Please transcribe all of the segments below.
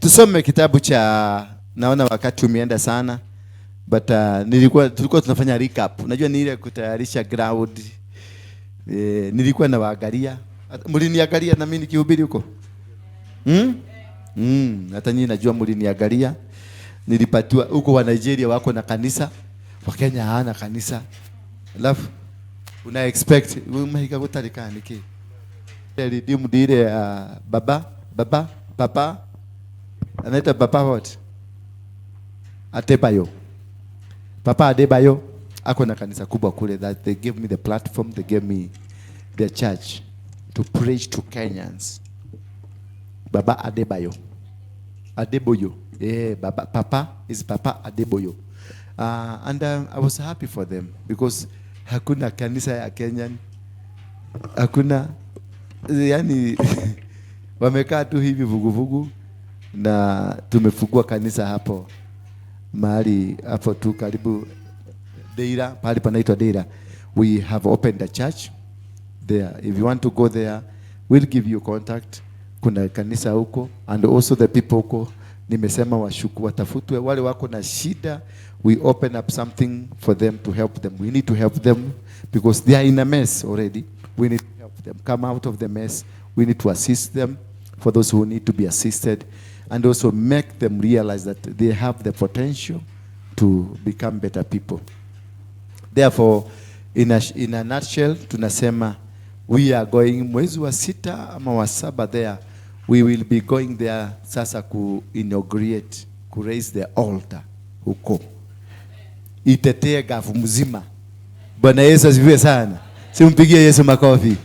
Tusome kitabu cha, naona wakati umeenda sana, but tulikuwa tunafanya recap. Unajua ni ile kutayarisha ground. Nilikuwa na waangalia. Mliniangalia na mimi nikihubiri huko. Hata nyinyi najua mliniangalia. Nilipatiwa huko, wa Nigeria wako na kanisa, wa Kenya hana kanisa. Alafu una expect umehika kutarika niki. Redeem dire baba anaita Papa what? Adebayo. Papa Adebayo ako na kanisa kubwa kule, that they gave me the platform, they gave me the church to preach to Kenyans. Baba Adebayo. Adeboyo. Papa is Papa Adeboyo. And I was happy for them because hakuna kanisa ya Kenyan. Hakuna, yani wamekaa tu hivi vuguvugu, na tumefungua kanisa hapo mahali hapo tu karibu Deira, pale panaitwa Deira. We have opened a church there. If you want to go there, we'll give you contact. Kuna kanisa huko, and also the people huko nimesema washuku watafutwe wale wako na shida. We open up something for them to help them. We need to help them because they are in a mess already. We need to help them come out of the mess. We need to assist them for those who need to be assisted, and also make them realize that they have the potential to become better people. Therefore, in a nutshell, tunasema we are going mwezi wa 6 ama wa 7 there. We will be going there sasa ku inaugurate, ku raise the altar huko. Itetee gafu mzima. Bwana Yesu asifiwe sana. Simpigie Yesu makofi.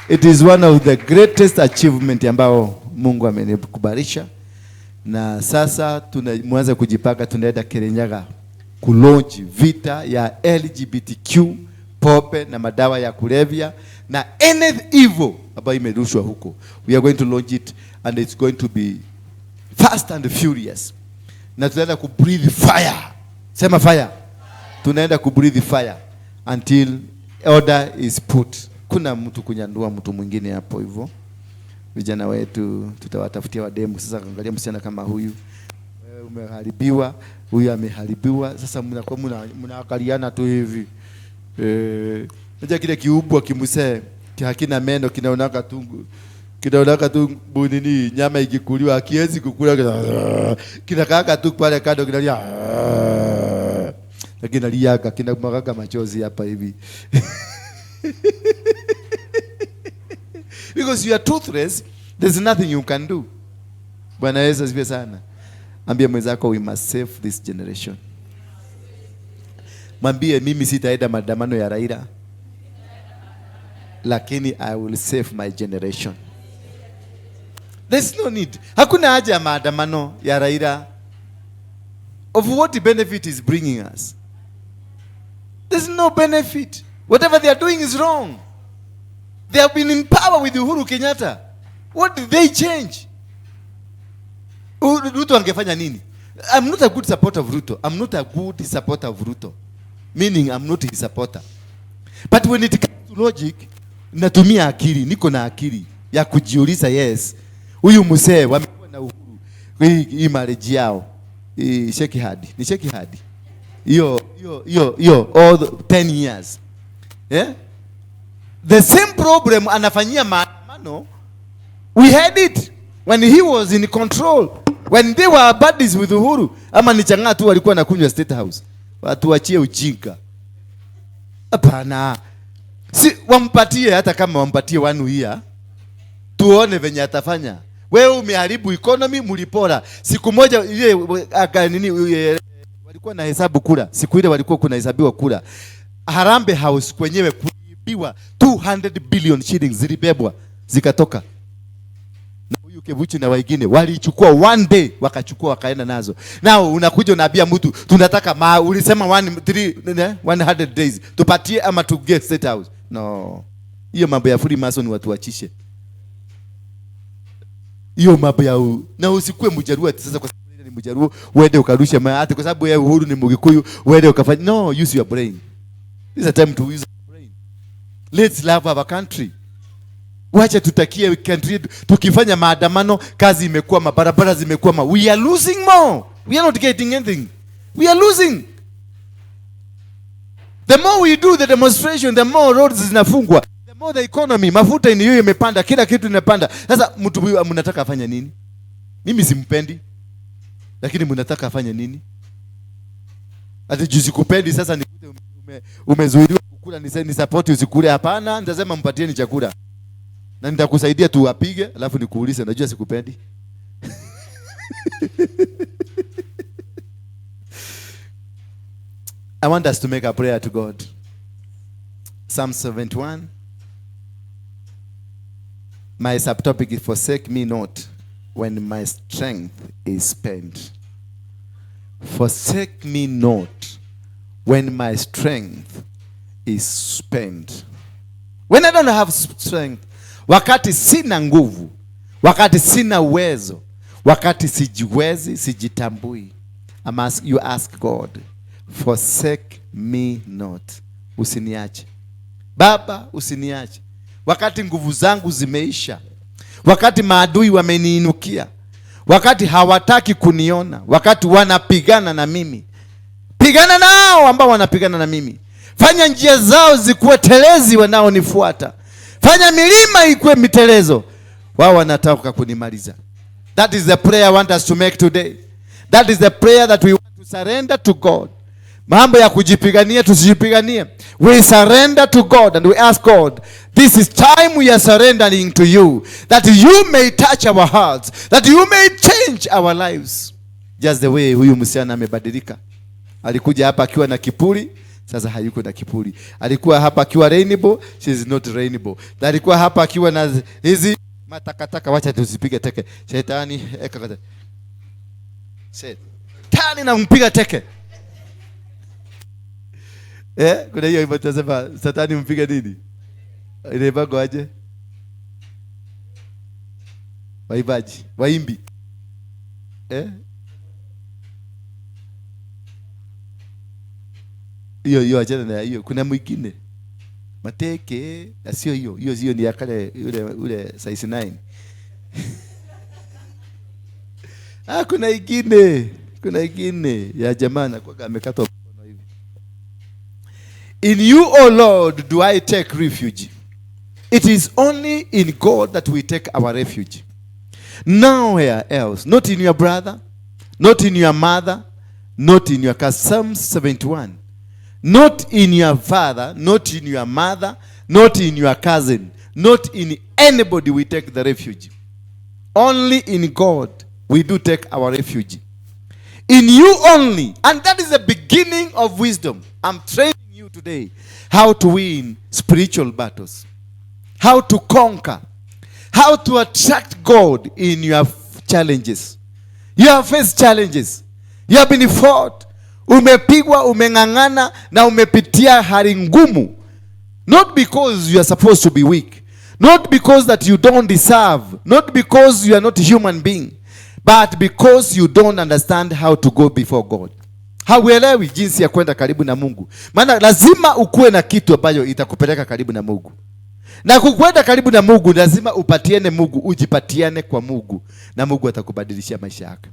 It is one of the greatest achievement ambao Mungu amenikubarisha. Na sasa tunaanza kujipaka, tunaenda Kirinyaga kulaunch vita ya LGBTQ, pope na madawa ya kulevya na any evil ambayo imerushwa huko. We are going to launch it, and it's going to be fast and furious. Na tunaenda ku breathe fire. Sema fire. Tunaenda ku breathe fire until order is put. Kuna mtu kunyandua mtu mwingine hapo hivyo. Vijana wetu tutawatafutia wademu. Sasa angalia msichana kama huyu, umeharibiwa, huyu ameharibiwa. Sasa mnaangaliana tu hivi. Unajua kile kiubwa kimsee hakina meno, kinaonaka tu bunini, nyama ikikuliwa akiwezi kukula, kinakaka tu pale kando, kinalia, lakini aliaga kinamwaga machozi hapa hivi. Because you are toothless, there's nothing you can do. Bwana Yesu asifiwe sana. Ambia mwenzako, we must save this generation. Mwambie, mimi sitaenda maandamano ya Raila, lakini I will save my generation. There's no need. Hakuna haja ya maandamano ya Raila. Of what benefit is bringing us? There's no benefit. Whatever they are doing is wrong. They have been in power with Uhuru Kenyatta. What did they change? Ruto angefanya nini? I'm not a good supporter of Ruto. I'm not a good supporter of Ruto. Meaning I'm not his supporter. But when it comes to logic, natumia akili, niko na akili ya kujiuliza, yes, huyu mzee wamekuwa na Uhuru, hii marriage yao, sheki hadi, ni sheki hadi. Yo all 10 years. Yeah? The same problem anafanyia maandamano, we had it when he was in control, when they were buddies with Uhuru. Ama ni changa tu walikuwa nakunywa State House. Watu wachie ujinga. Hapana. Si wampatie, hata kama wampatie 1 year, tuone venye atafanya. Wewe umeharibu economy, mlipora. Siku moja ile walikuwa na hesabu kula. Siku ile walikuwa kuna hesabiwa kula. Harambe House kwenyewe kuibiwa 200 billion shillings zilibebwa zikatoka. Na huyu Kevuchi na wengine walichukua one day, wakachukua wakaenda nazo. Nao unakuja unaambia mtu tunataka ulisema 100 days tupatie ama to get State House. No. Hiyo mambo ya free mason watu wachishe. Hiyo mambo ya na usikue Mjaruo sasa, kwa sababu ni Mjaruo uende ukarusha hata kwa sababu yeye Uhuru ni Mgikuyu uende ukafanya. No, use your brain. This is a time to use your brain. Let's love our country. Wacha tutakie country, tukifanya maandamano kazi imekuwa, mabarabara zimekuwa, we are losing more. We are not getting anything. We are losing. The more we do the demonstration, the more roads zinafungwa, the more the economy, mafuta hiyo imepanda, kila kitu inapanda. Sasa mtu huyu mnataka afanye nini? Mimi simpendi, lakini mnataka afanye nini? Ati juzi kupendi, sasa nikute umezuiliwa kukula, ni support usikule? Hapana, nitasema mpatieni chakula na nitakusaidia tu apige, alafu nikuulize, unajua sikupendi. I want us to make a prayer to God. Psalm 71. My subtopic is forsake me not when my strength is spent. Forsake me not when my strength is spent. When I don't have strength, wakati sina nguvu, wakati sina uwezo, wakati sijiwezi, sijitambui, you ask God, forsake me not. Usiniache Baba, usiniache wakati nguvu zangu zimeisha, wakati maadui wameniinukia, wakati hawataki kuniona, wakati wanapigana na mimi. Pigana nao ambao wanapigana na mimi. Fanya njia zao zikuwe telezi wanaonifuata. Fanya milima ikuwe mitelezo. Wao wanataka kunimaliza. That is the prayer I want us to make today. That is the prayer that we want to surrender to God. Mambo ya kujipigania tusijipiganie. We surrender to God and we ask God, this is time we are surrendering to you, that you may touch our hearts, that you may change our lives. Just the way huyu msichana amebadilika. Alikuja hapa akiwa na kipuri, sasa hayuko na kipuri. Alikuwa hapa akiwa rainbow, she is not rainbow. Alikuwa hapa akiwa na hizi matakataka, wacha tusipige teke. Shetani ekakata. Shetani nampiga teke. Kuna hiyo hivyo tunasema Satani mpiga nini? Inaibagwa aje? Waibaji, waimbi. Hiyo achana na hiyo. Kuna mwingine mateke, sio hiyo. Hiyo ni yakale ule size 9. Kuna ingine ya jamana kwa amekatwa mkono hivi. In you, O Lord, do I take refuge. It is only in God that we take our refuge. Nowhere else. Not in your brother, not in your mother, not in your cousin. Psalm 71. Not in your father, not in your mother, not in your cousin, not in anybody we take the refuge. Only in God we do take our refuge. In you only. And that is the beginning of wisdom. I'm training you today how to win spiritual battles, how to conquer, how to attract God in your challenges. You have faced challenges. You have been fought. Umepigwa, umengangana na umepitia hali ngumu. Not because you are supposed to be weak, not because that you don't deserve, not because you are not a human being, but because you don't understand how to go before God. Hauelewi jinsi ya kwenda karibu na Mungu. Maana lazima ukuwe na kitu ambacho itakupeleka karibu na Mungu. Na kukwenda karibu na Mungu lazima upatiane Mungu, ujipatiane kwa Mungu, na Mungu atakubadilishia maisha yako.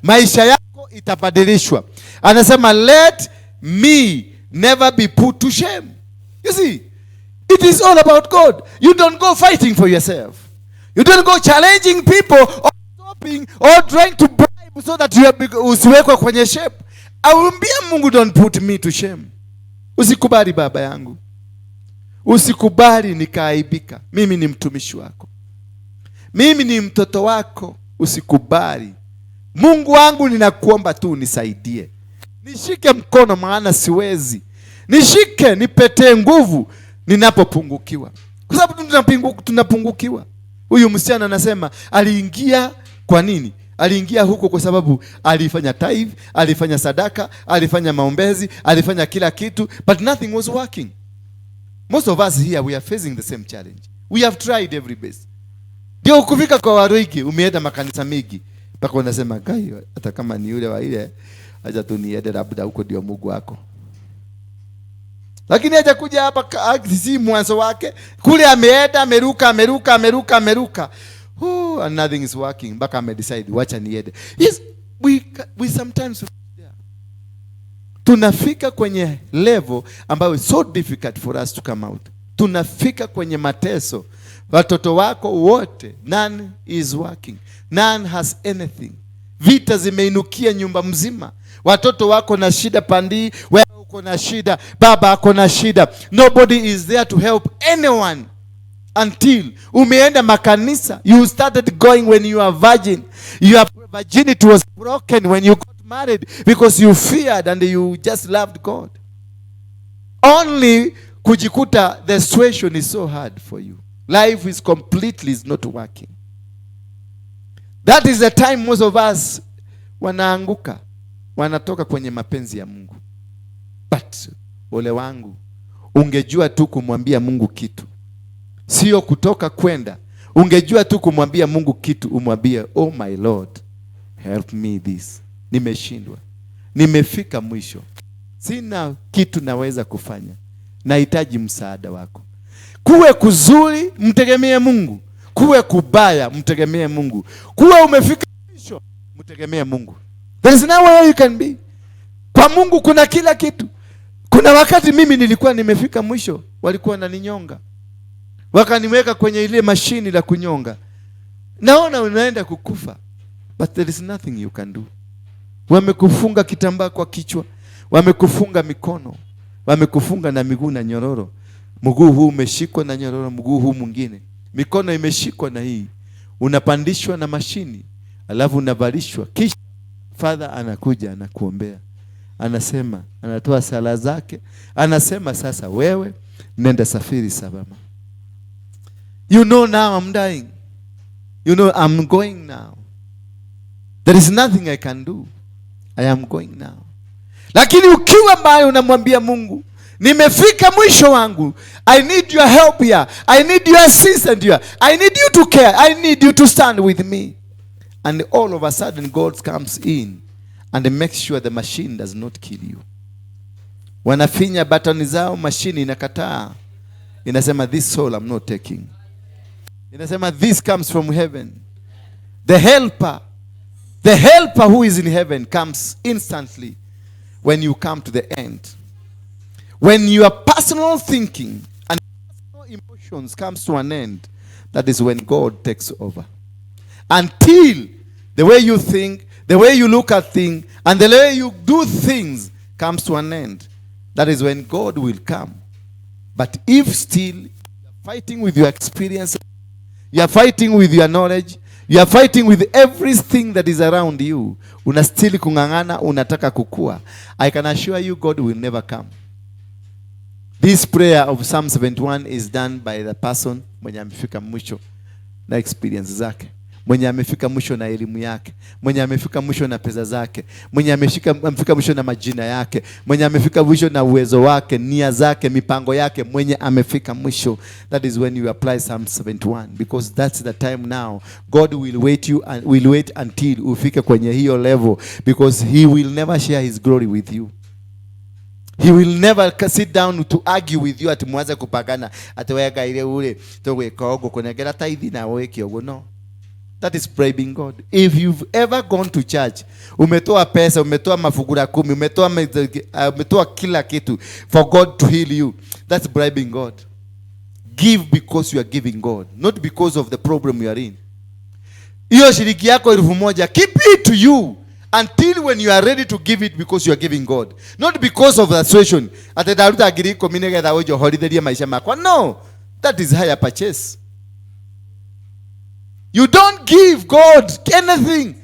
Maisha yako itabadilishwa. Anasema let me never be put to shame. You see, it is all about God. You don't go fighting for yourself. You don't go challenging people or stopping or trying to bribe so that you usiwekwe kwenye shape. Aumbia Mungu, don't put me to shame. Usikubali baba yangu. Usikubali nikaaibika. Mimi ni mtumishi wako. Mimi ni mtoto wako. Usikubali. Mungu wangu, ninakuomba tu nisaidie. Nishike mkono maana siwezi. Nishike, nipetee nguvu ninapopungukiwa. Kwa sababu tunapungukiwa. Huyu msichana anasema aliingia kwa nini? Aliingia huko kwa sababu alifanya tithe, alifanya sadaka, alifanya maombezi, alifanya kila kitu, but nothing was working. Most of us here, we are facing the same challenge. We have tried every best. Ndio kufika kwa Waruinge, umeenda makanisa mengi, mpaka unasema gai, hata kama ni yule wa ile, acha tu niende labda huko ndio Mungu wako. Lakini haja kuja hapa si mwanzo wake. Kule ameenda, ameruka. Oh, and nothing is working. Mpaka decide wacha niende. Yes, we sometimes tunafika kwenye level ambayo it's so difficult for us to come out. Tunafika kwenye mateso. Watoto wako wote, none is working. None has anything. Vita zimeinukia nyumba mzima. Watoto wako na shida pandi, wewe uko na shida, baba ako na shida. Nobody is there to help anyone until umeenda makanisa. You started going when you are virgin. Your virginity was broken when you got married because you feared and you just loved God. Only kujikuta the situation is so hard for you. Life is completely is not working. That is the time most of us wanaanguka, wanatoka kwenye mapenzi ya Mungu. But ole wangu, ungejua tu kumwambia Mungu kitu, sio kutoka kwenda. Ungejua tu kumwambia Mungu kitu, umwambie, oh my Lord, help me this. Nimeshindwa, nimefika mwisho, sina kitu naweza kufanya, nahitaji msaada wako. Kuwe kuzuri, mtegemee Mungu. Kuwe kubaya, mtegemee Mungu. Kuwe umefika mwisho, mtegemee Mungu. There is no way you can be. Kwa Mungu kuna kila kitu. Kuna wakati mimi nilikuwa nimefika mwisho, walikuwa wananinyonga, wakaniweka kwenye ile mashini la kunyonga. Naona unaenda kukufa, but there is nothing you can do. Wamekufunga kitambaa kwa kichwa, wamekufunga mikono, wamekufunga na miguu na nyororo. Mguu huu umeshikwa na nyororo, mguu huu mwingine, mikono imeshikwa na hii. Unapandishwa na mashini, alafu unavalishwa. Kisha Father anakuja anakuombea. Anasema, anatoa sala zake. Anasema sasa wewe nenda safiri salama. You know now I'm dying. You know I'm going now. There is nothing I can do. I am going now. Lakini ukiwa mbali unamwambia Mungu, nimefika mwisho wangu. I need your help here. I need your assistance here. I need you to care. I need you to stand with me. And all of a sudden God comes in and makes sure the machine does not kill you. Wanafinya button zao, machine inakataa. Inasema this soul I'm not taking. Inasema this comes from heaven. The helper who is in heaven comes instantly when you come to the end. When your personal thinking and personal emotions comes to an end, that is when God takes over. Until the way you think, the way you look at things, and the way you do things comes to an end, that is when God will come. But if still you are fighting with your experience, you are fighting with your knowledge, you are fighting with everything that is around you, unastili kungangana, unataka kukua, I can assure you God will never come. This prayer of Psalm 71 is done by the person mwenye amefika mwisho na experience zake, mwenye amefika mwisho na elimu yake, mwenye amefika mwisho na pesa zake, mwenye amefika mwisho na majina yake, mwenye amefika mwisho na uwezo wake, nia zake, mipango yake, mwenye amefika mwisho. That is when you apply Psalm 71, because that's the time now. God will wait until ufike kwenye hiyo level, because he will never share his glory with you. He will never sit down to argue with you ati mwanze kupagana ati wega ile ule togweka ogo kunegera tithe na weki ogo. No, that is bribing God. If you've ever gone to church, umetoa pesa, umetoa mafugura 10, umetoa kila kitu for God to heal you, that's bribing God. Give because you are giving God, not because of the problem you are in. Hiyo shilingi yako 1000, keep it to you until when you are ready to give it, because you are giving God, not because of the situation. Atadaruta agiriko minege da ojo holiday maisha makwa. No, that is higher purchase. You don't give God anything.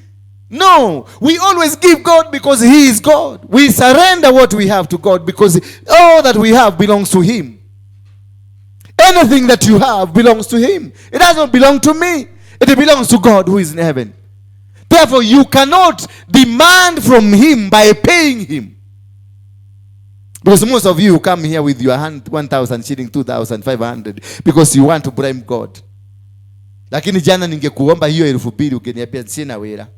No, we always give God because he is God. We surrender what we have to God because all that we have belongs to him. Anything that you have belongs to him. It doesn't belong to me. It belongs to God who is in heaven. Therefore, you cannot demand from him by paying him. Because most of you come here with your hand 1,000 shilling, 2,500 because you want to blame God. Lakini jana ningekuomba hiyo 2,000 ukiniambia sina wera,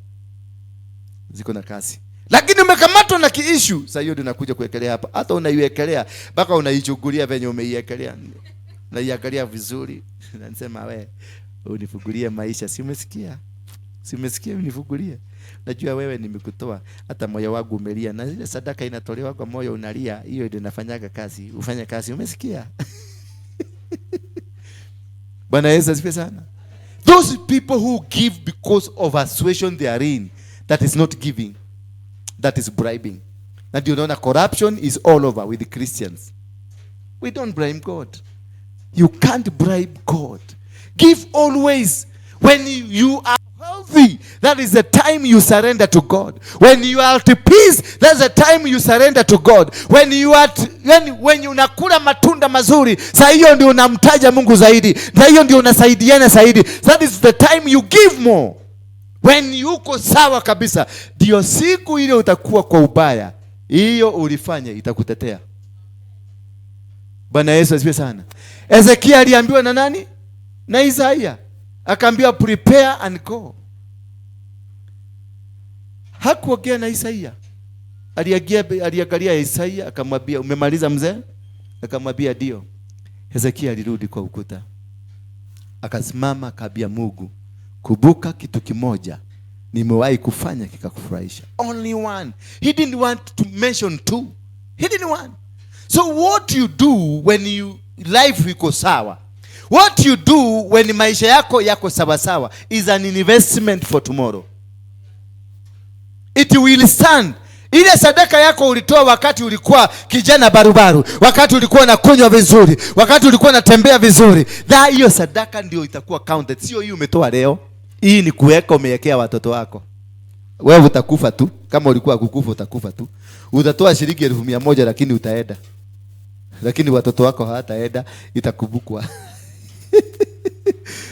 ziko na kasi. Lakini umekamatwa na kiishu, sasa hiyo ndio nakuja kuwekelea hapa. Hata unaiwekelea mpaka unaichukulia venye umeiwekelea. Naiangalia vizuri. Nasema wewe unifungulie maisha, si umesikia? Si umesikia unifungulie? Najua wewe nimekutoa, hata moyo wangu umelia, na ile sadaka inatolewa kwa moyo unalia, hiyo ndio inafanyaga kazi. Ufanye kazi, umesikia? Bwana Yesu asifiwe sana. Those people who give because of a situation they are in, that is not giving, that is bribing. Na ndio unaona corruption is all over with the Christians. We don't bribe God. You can't bribe God. Give always. When you are healthy, that is the time you surrender to God. When you are at peace, that's the time you surrender to God. When you are when you unakula matunda mazuri, saa hiyo ndio unamtaja Mungu zaidi. Saa hiyo ndio unasaidiana zaidi. That is the time you give more. When yuko sawa kabisa, ndio siku ile utakuwa kwa ubaya, hiyo ulifanya itakutetea. Bwana Yesu asifiwe sana. Ezekia aliambiwa na nani? Na Isaiah. Akaambiwa prepare and go. Hakuongea na Isaiah. Aliangalia Isaiah akamwambia umemaliza mzee? Akamwambia ndio. Ezekia alirudi kwa ukuta. Akasimama akaambia Mungu, kumbuka kitu kimoja nimewahi kufanya kikakufurahisha. Only one. He didn't want to mention two. He didn't want. So what you do when you life iko sawa, what you do when maisha yako sawa sawa is an investment for tomorrow. It will stand. Ile sadaka yako ulitoa wakati ulikuwa kijana barubaru, wakati ulikuwa na kunywa vizuri, wakati ulikuwa unatembea vizuri, hiyo sadaka ndio itakuwa counted. Sio hii umetoa leo. Hii ni kuweka umewekea watoto wako. Wewe utakufa tu. Kama ulikuwa kukufa utakufa tu. Utatoa shilingi 1,100 lakini utaenda. Lakini watoto wako hawataenda, itakumbukwa.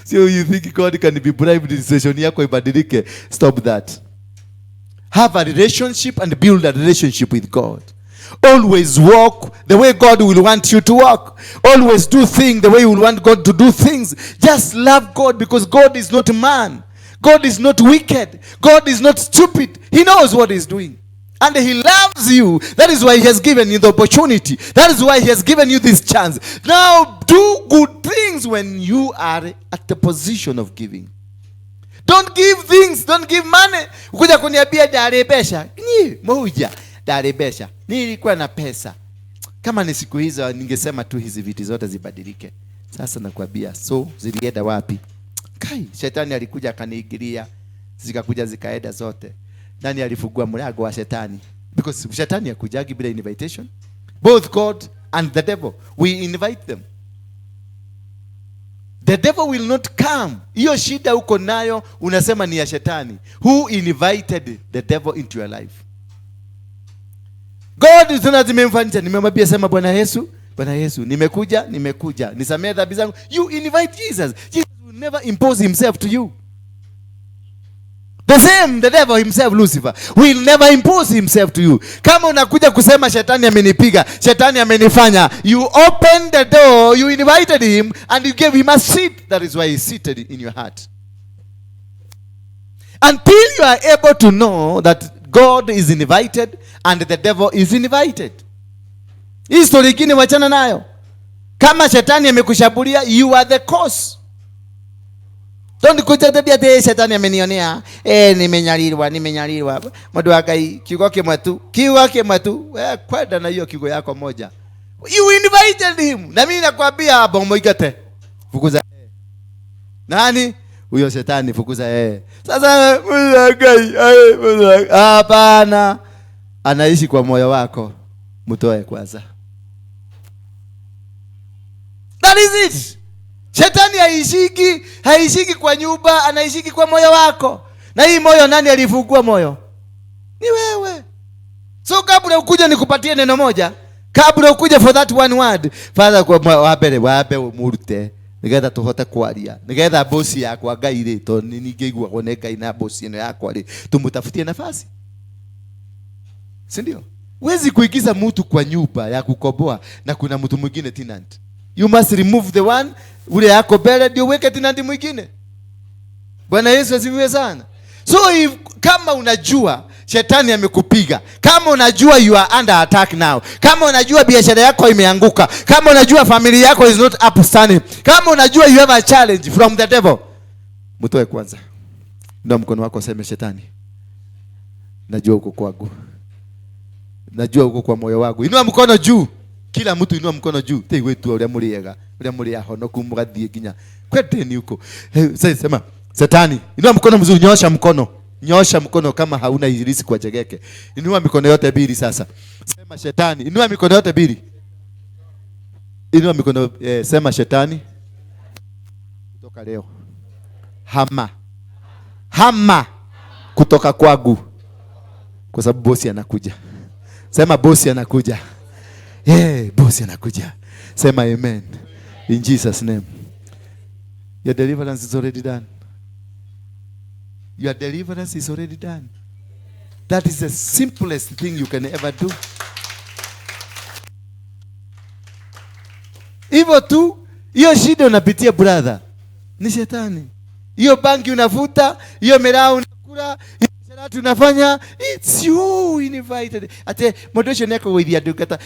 So you think God can be bribed, decision yako ibadilike? Stop that. Have a relationship and build a relationship with God. Always walk the way God will want you to walk. Always do things the way you will want God to do things. Just love God, because God is not man. God is not wicked. God is not stupid. He knows what he's doing. And he loves you. That is why he has given you the opportunity. That is why he has given you this chance. Now do good things when you are at the position of giving. Don't give things. Don't give money. Ukuja kuniambia darebesha. Ni moja darebesha. Nilikuwa na pesa. Kama ni siku hizo ningesema tu hizi vitu zote zibadilike. Sasa nakwambia so zilienda wapi? Kai, shetani alikuja akaniingilia. Zikakuja zikaenda zote. Nani alifungua mlango wa shetani? Because shetani hakujagi bila invitation. Both God and the devil, we invite them. The devil will not come. Hiyo shida uko nayo unasema ni ya shetani. Who invited the devil into your life? God is not nimemfanyia. Nimemwambia sema Bwana Yesu, nimekuja. Nisamehe dhambi zangu. You invite Jesus. Jesus will never impose himself to you. The same, the devil himself, Lucifer, will never impose himself to you. Kama unakuja kusema shetani amenipiga, shetani amenifanya, you opened the door, you invited him, and you gave him a seat. That is why he's seated in your heart. Until you are able to know that God is invited and the devil is invited. Hii story ingine wachana nayo. Kama shetani amekushambulia, you are the cause. Don't kuja tabia te shetani amenionea. Nimenyalirwa. Mundu wa Ngai kiugo kimwe tu. Wewe kwenda na hiyo kiugo yako moja. You invited him. Na mimi nakwambia bomo igate. Fukuza. Nani? Huyo shetani fukuza. Sasa Mundu wa Ngai, hapana. Anaishi kwa moyo wako. Mtoe kwanza. That is it. Shetani haishiki kwa nyumba, anaishiki kwa moyo wako. Na hii moyo nani alifungua moyo? Ni wewe. So kabla ukuje nikupatie neno moja, kabla ukuje for that one word, Father kwa wape umurute. Nigetha tuhote kwaria. Nigetha bosi yako agaire to ningeigua oneka ina bosi ino yako ali tumutafutie nafasi. Si ndio? Huwezi kuigiza mtu kwa nyumba ya kukoboa na kuna mtu mwingine tenant. You must remove the one ule yako bele ndio weke tenant mwingine. Bwana Yesu asifiwe sana. So kama unajua shetani amekupiga, kama unajua you are under attack now, kama unajua biashara yako imeanguka, kama unajua familia yako is not upstanding, kama unajua you have a challenge from the devil, mtoe kwanza. Ndio mkono wako, sema shetani, najua uko kwangu, najua uko kwa moyo wangu. Inua mkono juu, kila mtu inua mkono juu. Tei wetu ule muriega, ule muria hono kumugathie ginya kweteni huko. Sasa sema shetani, inua mkono mzuri, nyosha mkono. Nyosha mkono kama hauna ibilisi kwa jegeke. Inua mikono yote mbili sasa. Sema shetani, inua mikono yote mbili. Inua mikono, sema shetani, kutoka leo hama. Hama kutoka kwangu, kwa sababu bosi anakuja. Sema bosi anakuja. Bosi anakuja. Sema amen. In Jesus name. Your deliverance is already done. Your deliverance is already done. That is the simplest thing you can ever do. Hivyo tu, hiyo shida unapitia brother, ni shetani. Hiyo bangi unavuta, hiyo miraa unakula, hiyo sharati unafanya, it's you invited. Ate motivation yako wewe adukata.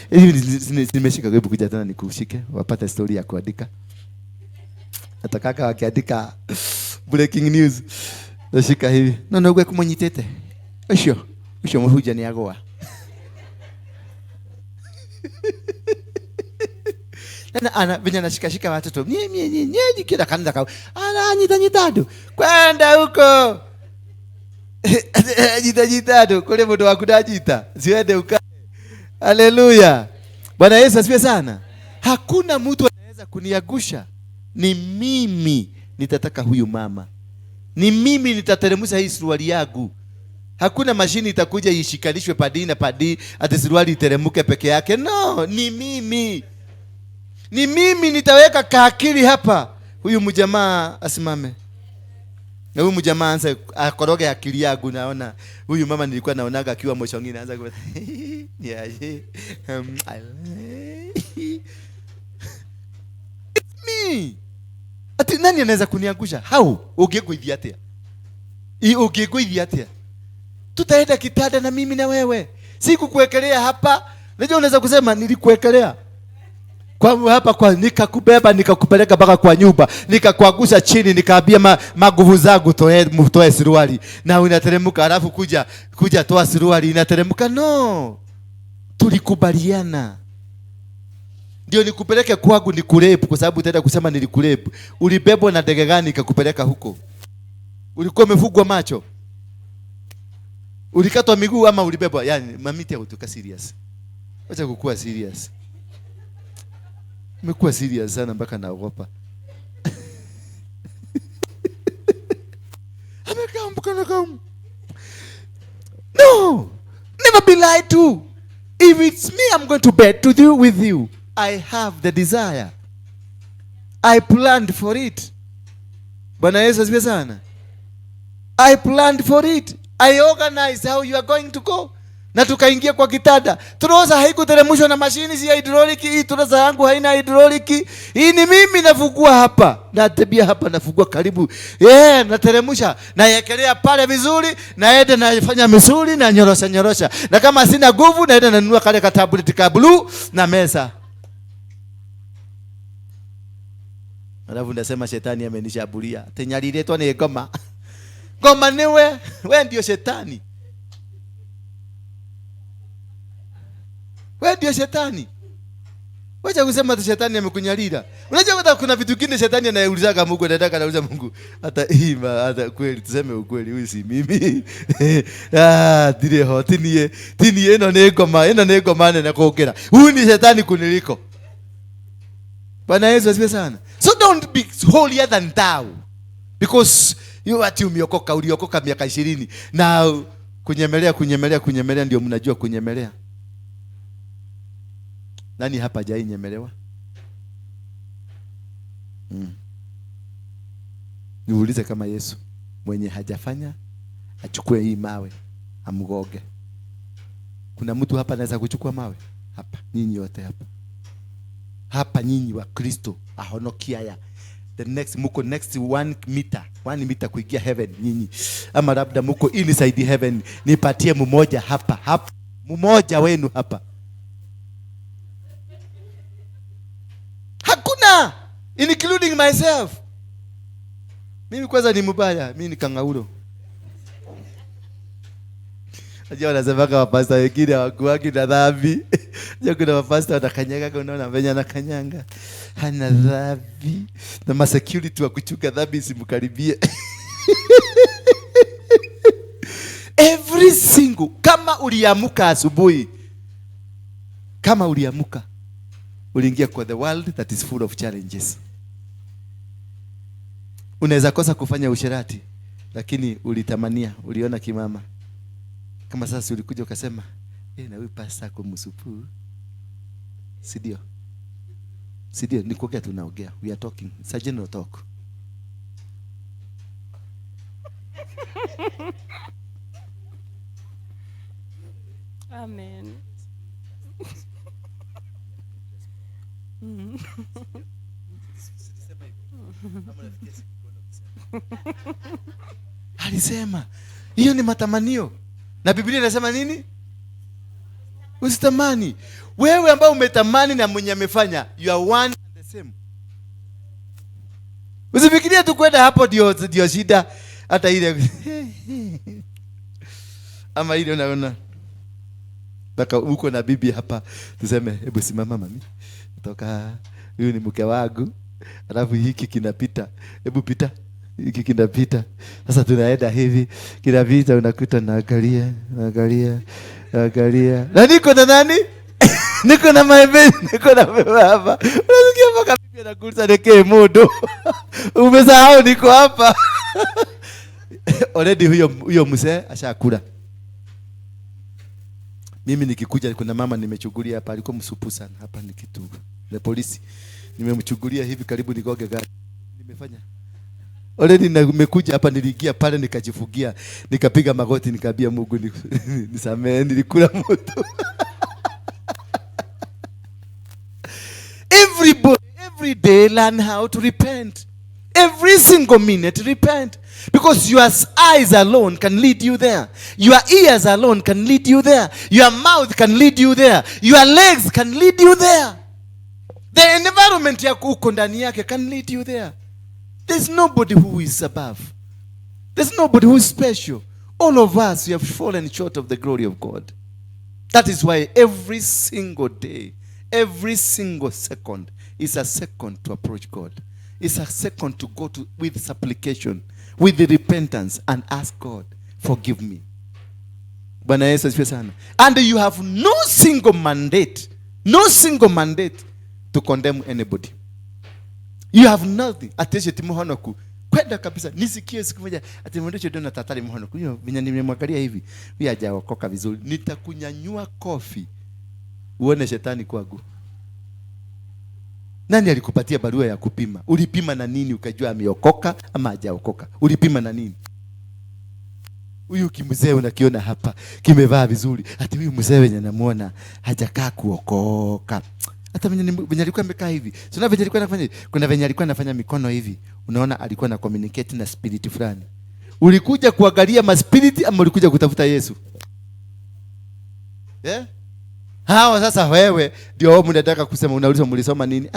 Nimeshika hebu kuja tena nikushike, wapata story ya kuandika. Atakaka wakiandika breaking news. Nashika hivi. No gwe kumonyitete. Usho muhuja ni agoa. Ana venya nashika watoto. Nye kila kanda kao. Ana nyitado. Kwenda huko. Nyitado. Kule modo wakudajita. Siwende ukae. Haleluya. Bwana Yesu asifiwe sana. Hakuna mtu anaweza kuniagusha. Ni mimi nitataka huyu mama. Ni mimi nitateremsha hii suruali yangu. Hakuna mashini itakuja ishikanishwe padi na padi ati suruali iteremuke peke yake. No, ni mimi. Ni mimi nitaweka kaakili hapa. Huyu mjamaa asimame. Na huyu mjamaa anza akoroge akili yangu, naona huyu mama nilikuwa naonaga akiwa moshongini anza kwa me. Ati nani anaweza kuniangusha? How? Ungekuithia atia? Ungekuithia atia? Tutaenda kitanda na mimi na wewe. Sikukuwekelea hapa. Unajua unaweza kusema nilikuwekelea. Kwa hapa kwa nikakubeba nikakupeleka mpaka kwa nyumba, nikakuangusha chini, nikaambia maguvu zangu toe suruali. Na unateremka alafu kuja toa suruali inateremka. No. Tulikubaliana. Ndio nikupeleke kwangu nikurepu, kwa sababu utaenda kusema nilikurepu. Ulibebwa na ndege gani ikakupeleka huko? Ulikuwa umefugwa macho? Ulikatwa miguu ama ulibebwa? Yani mamiti ya kutoka serious. Acha kukua serious. Umekuwa serious sana mpaka naogopa. No. Never be lied to. If it's me, I'm going to bed to do with you. I have the desire. I planned for it. Bwana Yesu asifiwe sana. I planned for it. I organized how you are going to go. Na tukaingia kwa kitanda. Troza haikuteremshwa na mashini, si hydraulic. Hii troza yangu haina hydraulic. Hii ni mimi nafungua hapa. Natembea hapa nafungua karibu. Nateremsha. Nayekelea pale vizuri, naenda nafanya misuli na nyorosha. Na kama sina nguvu naenda nanunua kale ka tablet ka blue na mesa. Alafu ndasema shetani amenishabulia. Tenyaliletwa ni ngoma. Ngoma ni wewe ndio shetani. Wewe ndio shetani. Wacha kusema tu shetani amekunyalida. Unajua kuna vitu vingine shetani anaulizaga Mungu, anataka anauliza Mungu. Hata kweli tuseme ukweli, huyu si mimi. Dire hoti ni eno nego maana na kuokera. Huyu ni shetani kuniliko. Bwana Yesu asifiwe sana. So don't be holier than thou. Because you ati uliokoka miaka 20 na kunyemelea ndio mnajua kunyemelea. Nani hapa hajai nyemelewa? Niulize kama Yesu mwenye hajafanya achukue hii mawe amgoge. Kuna mtu hapa anaweza kuchukua mawe? Hapa nyinyi wote hapa. Hapa nyinyi wa Kristo ahonokia ya. the next muko next 1 meter kuingia heaven nyinyi, ama labda muko inside heaven, nipatie mmoja hapa mmoja wenu hapa. Hakuna, including myself. Mimi kwanza ni mbaya, mimi ni kangauro. Ajua wanasemaga mapasta wengine hawakuwagi na dhambi. Ajua kuna mapasta wanakanyaga, unaona venye anakanyanga hana dhambi, na masecurity wa kuchunga dhambi simkaribie. Every single, kama uliamuka asubuhi, kama uliamuka uliingia kwa the world that is full of challenges. Unaweza kosa kufanya usherati, lakini ulitamania, uliona kimama. Kama sasa ulikuja ukasema, na huyu pasta kwa msupu. Sidio? Sidio, ni kuongea tunaongea. We are talking. It's a general talk. Amen. Alisema hiyo ni matamanio, na Biblia inasema nini? Usitamani. Wewe ambao umetamani na mwenye amefanya, you are one and the same. Usifikirie tu kwenda hapo ndio shida, hata ile ama ile unaona baka uko na bibi hapa, tuseme hebu simama mami, toka huyu ni mke wangu, alafu hiki kinapita, hebu pita, hiki kinapita. Sasa tunaenda hivi, kinapita, unakuta naangalia. Na niko na nani? Niko na maembe, niko na baba. Unasikia mpaka bibi anakuuliza nekee modo. Umesahau niko hapa. Already huyo mzee ashakula. Mimi nikikuja, kuna mama nimechugulia hapa, alikuwa msupu sana hapa, ni kitu na polisi nimemchugulia hivi karibu nigoge gari. Nimefanya already, nimekuja hapa, niliingia pale nikajifugia, nikapiga magoti, nikaambia Mungu nisamee, nilikula moto. Every day learn how to repent. Every single minute repent. Because your eyes alone can lead you there. Your ears alone can lead you there. Your mouth can lead you there. Your legs can lead you there. The environment yako uko ndani yake can lead you there. There's nobody who is above. There's nobody who is special. All of us, we have fallen short of the glory of God. That is why every single day, every single second is a second to approach God. It's a second to go to with supplication, with the repentance, and ask God, forgive me. Bwana Yesu asifiwe sana. And you have no single mandate to condemn anybody. You have nothing. Ateshe timuhonoku. Kwenda kabisa. Nisikie siku moja ati mwendecho dona tatari muhonoku. Hiyo vinya nimemwangalia hivi. Huyu hajaokoka vizuri. Nitakunyanyua kofi. Uone shetani kwangu. Nani alikupatia barua ya kupima? Ulipima na nini ukajua ameokoka ama hajaokoka? Ulipima na nini? Huyu kimzee unakiona hapa, kimevaa vizuri. Ati huyu mzee wenye namuona hajakaa kuokoka. Hata venye alikuwa amekaa hivi. Sio venye alikuwa anafanya. Kuna venye alikuwa anafanya mikono hivi. Unaona alikuwa na communicate na spirit fulani. Ulikuja kuangalia ma spirit ama ulikuja kutafuta Yesu? Hawa sasa wewe ndio wao mnataka kusema, unauliza mlisoma nini?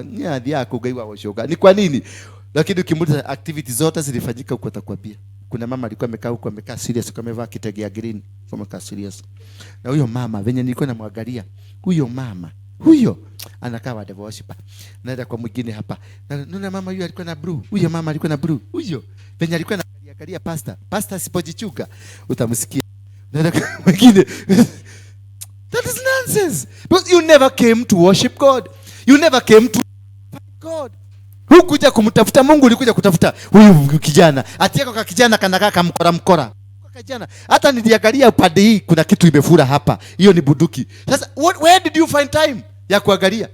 Ni hadhi yako gaiwa washoga. Ni kwa nini? Lakini ukimuuliza activity zote zilifanyika huko, atakwambia. Kuna mama alikuwa amekaa huko, amekaa serious, kama amevaa kitegea green, kama amekaa serious. Na huyo mama venye nilikuwa namwangalia, huyo mama, huyo anakaa wa devil worshiper. Naenda kwa mwingine hapa. Naona mama huyo alikuwa na blue. Huyo mama alikuwa na blue. Huyo venye alikuwa anaangalia pastor. Pastor asipojichuka utamsikia. Naenda kwa mwingine. That is nonsense. Because you never came to worship God. You never came to find God. Hukuja kumtafuta Mungu, ulikuja kutafuta huyu kijana. Atiako kwa kijana kanakaa mkora. Kwa kijana. Hata niliangalia upande hii kuna kitu imefura hapa. Hiyo ni buduki. Sasa where did you find time ya kuangalia?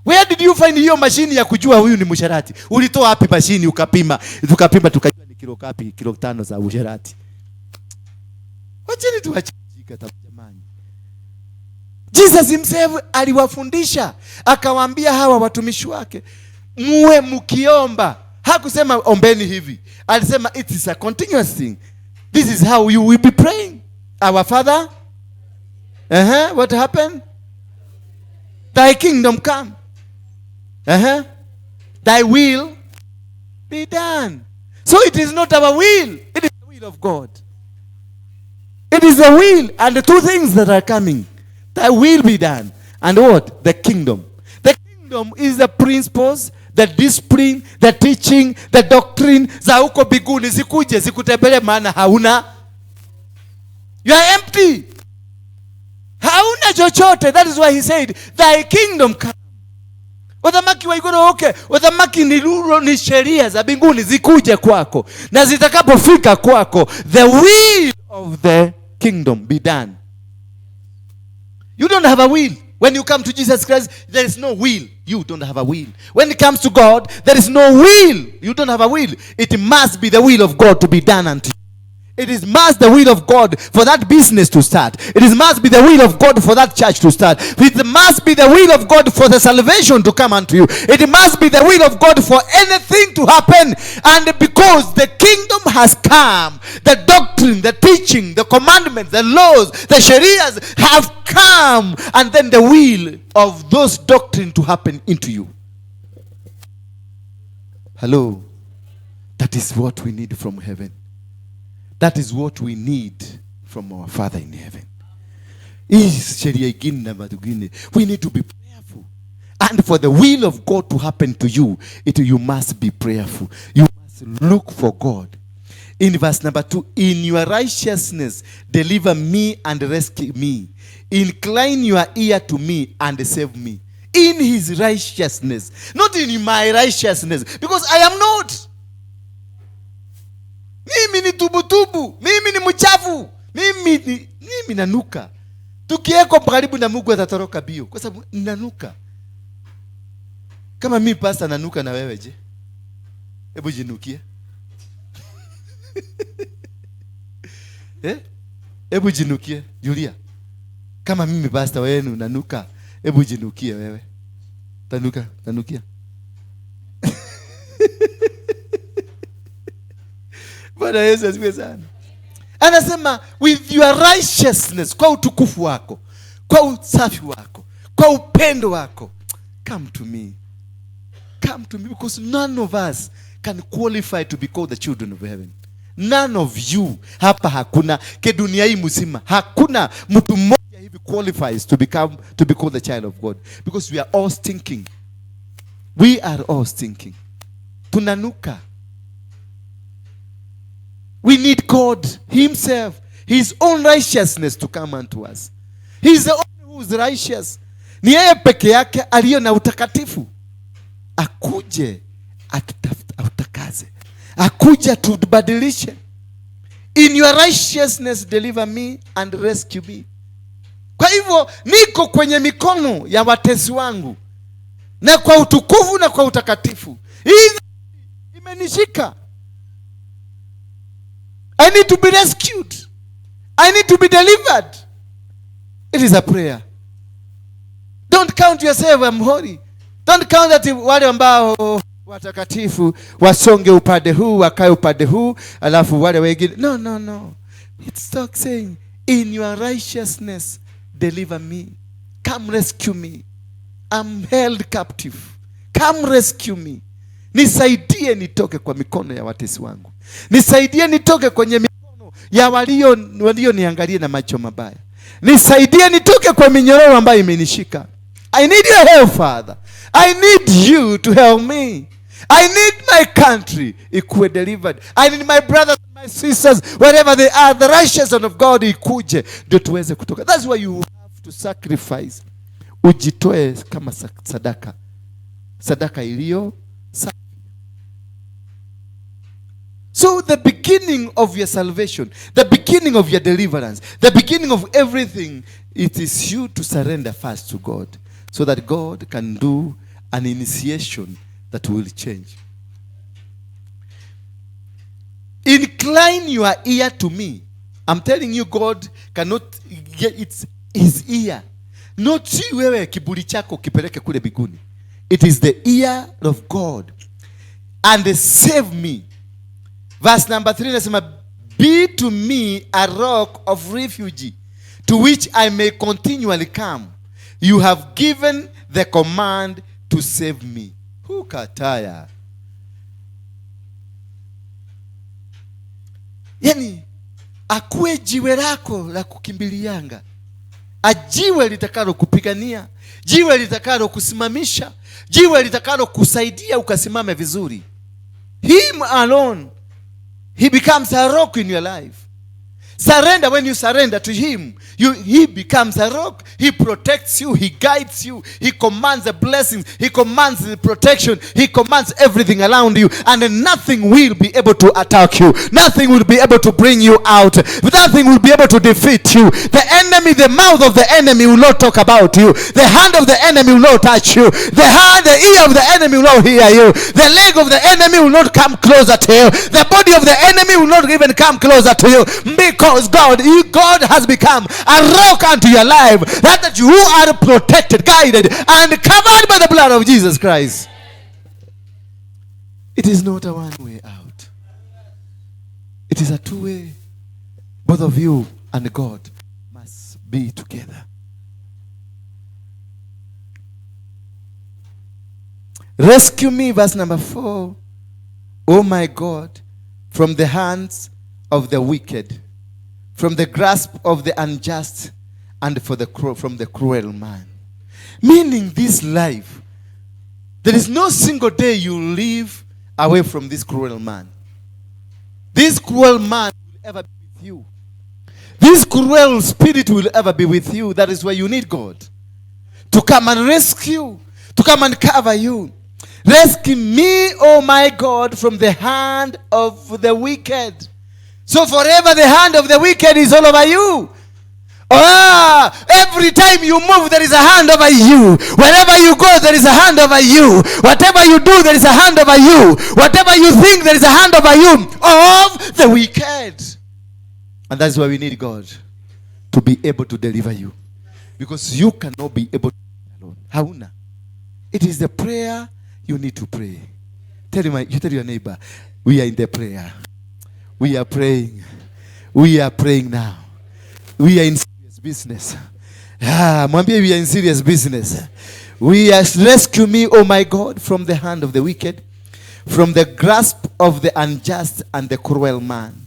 Where did you find hiyo mashini ya kujua huyu ni msharati? Ulitoa wapi mashini ukapima? Tukapima tukajua ni kilo ngapi? Kilo 5 za usharati. Wacheni tuachike jamani. Jesus himself aliwafundisha, akawaambia hawa watumishi wake, muwe mukiomba. Hakusema ombeni hivi. Alisema it is a continuous thing. This is how you will be praying. Our Father, what happened? Thy kingdom come. Thy will be done. So it is not our will. It is the will of God. It is the will and the two things that are coming. Thy will be done. And what? The kingdom. The kingdom is the principles, the discipline, the teaching, the doctrine za huko biguni zikuje zikutembele maana hauna. You are empty. Hauna chochote. That is why he said, thy kingdom come. Udhamaki wa igoroke, udhamaki ni sheria za binguni zikuje kwako. Na zitakapofika kwako, the will of the kingdom be done. You don't have a will. When you come to Jesus Christ, there is no will. You don't have a will. When it comes to God, there is no will. You don't have a will. It must be the will of God to be done unto you. It must the will of God for that business to start. It must be the will of God for that church to start. It must be the will of God for the salvation to come unto you. It must be the will of God for anything to happen. And because the kingdom has come, the doctrine, the teaching, the commandments, the laws, the sharias have come. And then the will of those doctrine to happen into you. Hello. That is what we need from heaven. That is what we need from our Father in heaven. We need to be prayerful. And for the will of God to happen to you, you must be prayerful. You must look for God. In verse number 2, in your righteousness, deliver me and rescue me. Incline your ear to me and save me. In his righteousness. Not in my righteousness. Because I am not. Mimi ni tubutubu, mimi ni mchafu, mimi nanuka. Tukieko karibu na Mungu atatoroka bio kwa sababu nanuka. Kama mimi pasta nanuka na wewe je? Hebu jinukie. Hebu jinukie, Julia. Kama mimi pasta wenu nanuka, hebu jinukie wewe. Tanukia. Bwana Yesu asifiwe sana. Anasema with your righteousness, kwa utukufu wako, kwa usafi wako, kwa upendo wako, come to me. Come to me, because none of us can qualify to be called the children of heaven. None of you hapa hakuna ke dunia hii mzima hakuna mtu mmoja hivi qualifies to be called the child of God, because we are all stinking. We are all stinking. Tunanuka. We need God himself, his own righteousness to come unto us. He is the only who is righteous. Ni yeye peke yake aliyo na utakatifu. Akuje atutakaze. Akuje atubadilishe. In your righteousness deliver me and rescue me. Kwa hivyo niko kwenye mikono ya watesi wangu. Na kwa utukufu na kwa utakatifu. Hii imenishika. I need to be rescued. I need to be delivered. It is a prayer. Don't count yourself, I'm holy. Don't count that wale ambao watakatifu wasonge upande huu, wakae upande huu, alafu wale wengine. No. It's talk saying, in your righteousness, deliver me. Come rescue me. I'm held captive. Come rescue me. Nisaidie nitoke kwa mikono ya watesi wangu. Nisaidie nitoke kwenye mikono ya walio niangalie na macho mabaya. Nisaidie nitoke kwa minyororo ambayo imenishika. I need your help, Father. I need you to help me. I need my country ikuwe delivered. I need my brothers and my sisters, wherever they are, the righteousness of God ikuje ndio tuweze kutoka. That's why you have to sacrifice. Ujitoe kama sadaka. Sadaka iliyo safi. So the beginning of your salvation, the beginning of your deliverance, the beginning of everything, it is you to surrender first to God, so that God can do an initiation that will change. Incline your ear to me. I'm telling you, God cannot get his ear. Not wewe kiburi chako kipeleke kule biguni. It is the ear of God. And save me. Verse number 3 nasema, be to me a rock of refuge, to which I may continually come. You have given the command to save me. Hukataya. Yani, akuwe jiwe lako la kukimbilianga. Jiwe litakalo kupigania, jiwe litakalo kusimamisha, jiwe litakalo kusaidia ukasimame vizuri. Him alone, he becomes a rock in your life. Surrender. When you surrender to him, he becomes a rock. He protects you. He guides you. He commands the blessings. He commands the protection. He commands everything around you. And nothing will be able to attack you. Nothing will be able to bring you out. Nothing will be able to defeat you. The enemy, the mouth of the enemy will not talk about you. The hand of the enemy will not touch you. The ear of the enemy will not hear you. The leg of the enemy will not come closer to you. The body of the enemy will not even come closer to you. Because God has become a rock unto your life, that you are protected, guided, and covered by the blood of Jesus Christ. It is not a one way out. It is a two way. Both of you and God must be together. Rescue me, verse number 4. Oh my God, from the hands of the wicked, from the grasp of the unjust, and from the cruel man. Meaning this life, there is no single day you live away from this cruel man. This cruel man will ever be with you. This cruel spirit will ever be with you. That is why you need God to come and rescue, to come and cover you. Rescue me, oh my God, from the hand of the wicked. So forever the hand of the wicked is all over you. Every time you move, there is a hand over you. Wherever you go, there is a hand over you. Whatever you do, there is a hand over you. Whatever you think, there is a hand over you of the wicked. And that's why we need God to be able to deliver you. Because you cannot be able to do it alone. Hauna. It is the prayer you need to pray. Tell your neighbor, we are in the prayer. We are praying. We are praying now. We are in serious business. Mwambie we are in serious business. We are rescue me, oh my God, from the hand of the wicked, from the grasp of the unjust and the cruel man.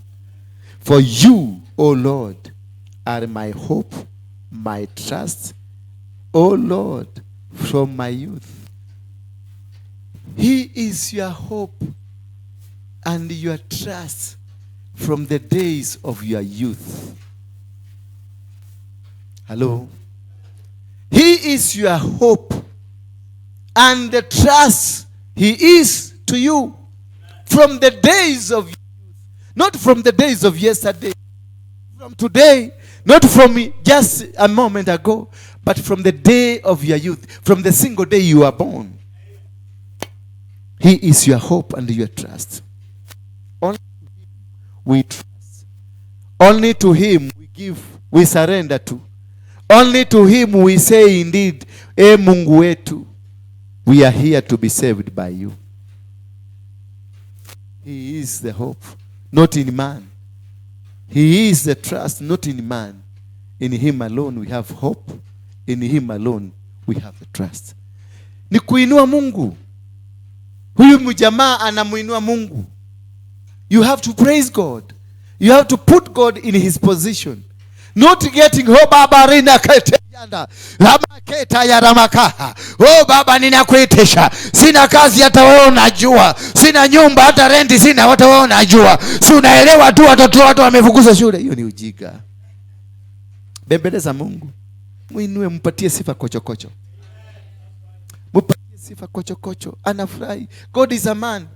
For you, O Lord, are my hope, my trust, O Lord, from my youth. He is your hope and your trust from the days of your youth. Hello? He is your hope and the trust he is to you from the days of youth. Not from the days of yesterday, from today, not from just a moment ago, but from the day of your youth, from the single day you were born. He is your hope and your trust. Only to him we trust. Only to him we give, we surrender to. Only to him we say indeed, E Mungu wetu, we are here to be saved by you. He is the hope, not in man. He is the trust, not in man. In him alone we have hope. In him alone we have the trust. Ni kuinua Mungu. Huyu mjamaa anamuinua Mungu. You have to praise God. You have to put God in his position. Not getting oh baba rina kete yanda lama keta ya ramakaha. Oh baba ninakuitesha. Sina kazi hata wewe unajua. Sina nyumba hata renti sina hata wewe unajua. Si unaelewa tu watu wamefukuza shule. Hiyo ni ujinga. Bembeleza Mungu. Muinue, mpatie sifa kochokocho. Mpatie sifa kochokocho. Anafurahi. God is a man.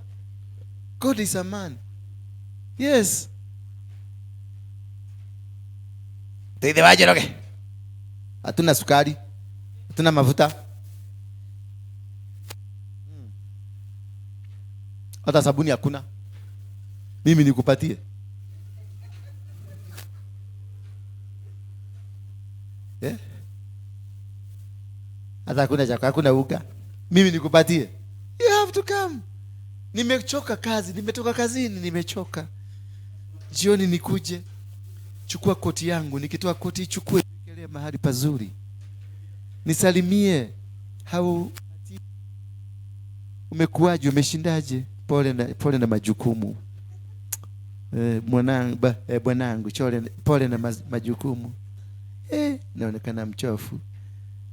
God is a man. Yes. Tende waje roke. Hatuna sukari. Hatuna mafuta. Hata sabuni hakuna. Mimi nikupatie. Yeah. Hata hakuna chakula, hakuna uga. Mimi nikupatie? You have to come. Nimechoka kazi, nimetoka kazini, nimechoka. Jioni nikuje. Chukua koti yangu, nikitoa koti ichukue nikelea mahali pazuri. Nisalimie. Umekuaje, umeshindaje? Pole na majukumu. Bwanangu, pole na majukumu. Naonekana mchofu.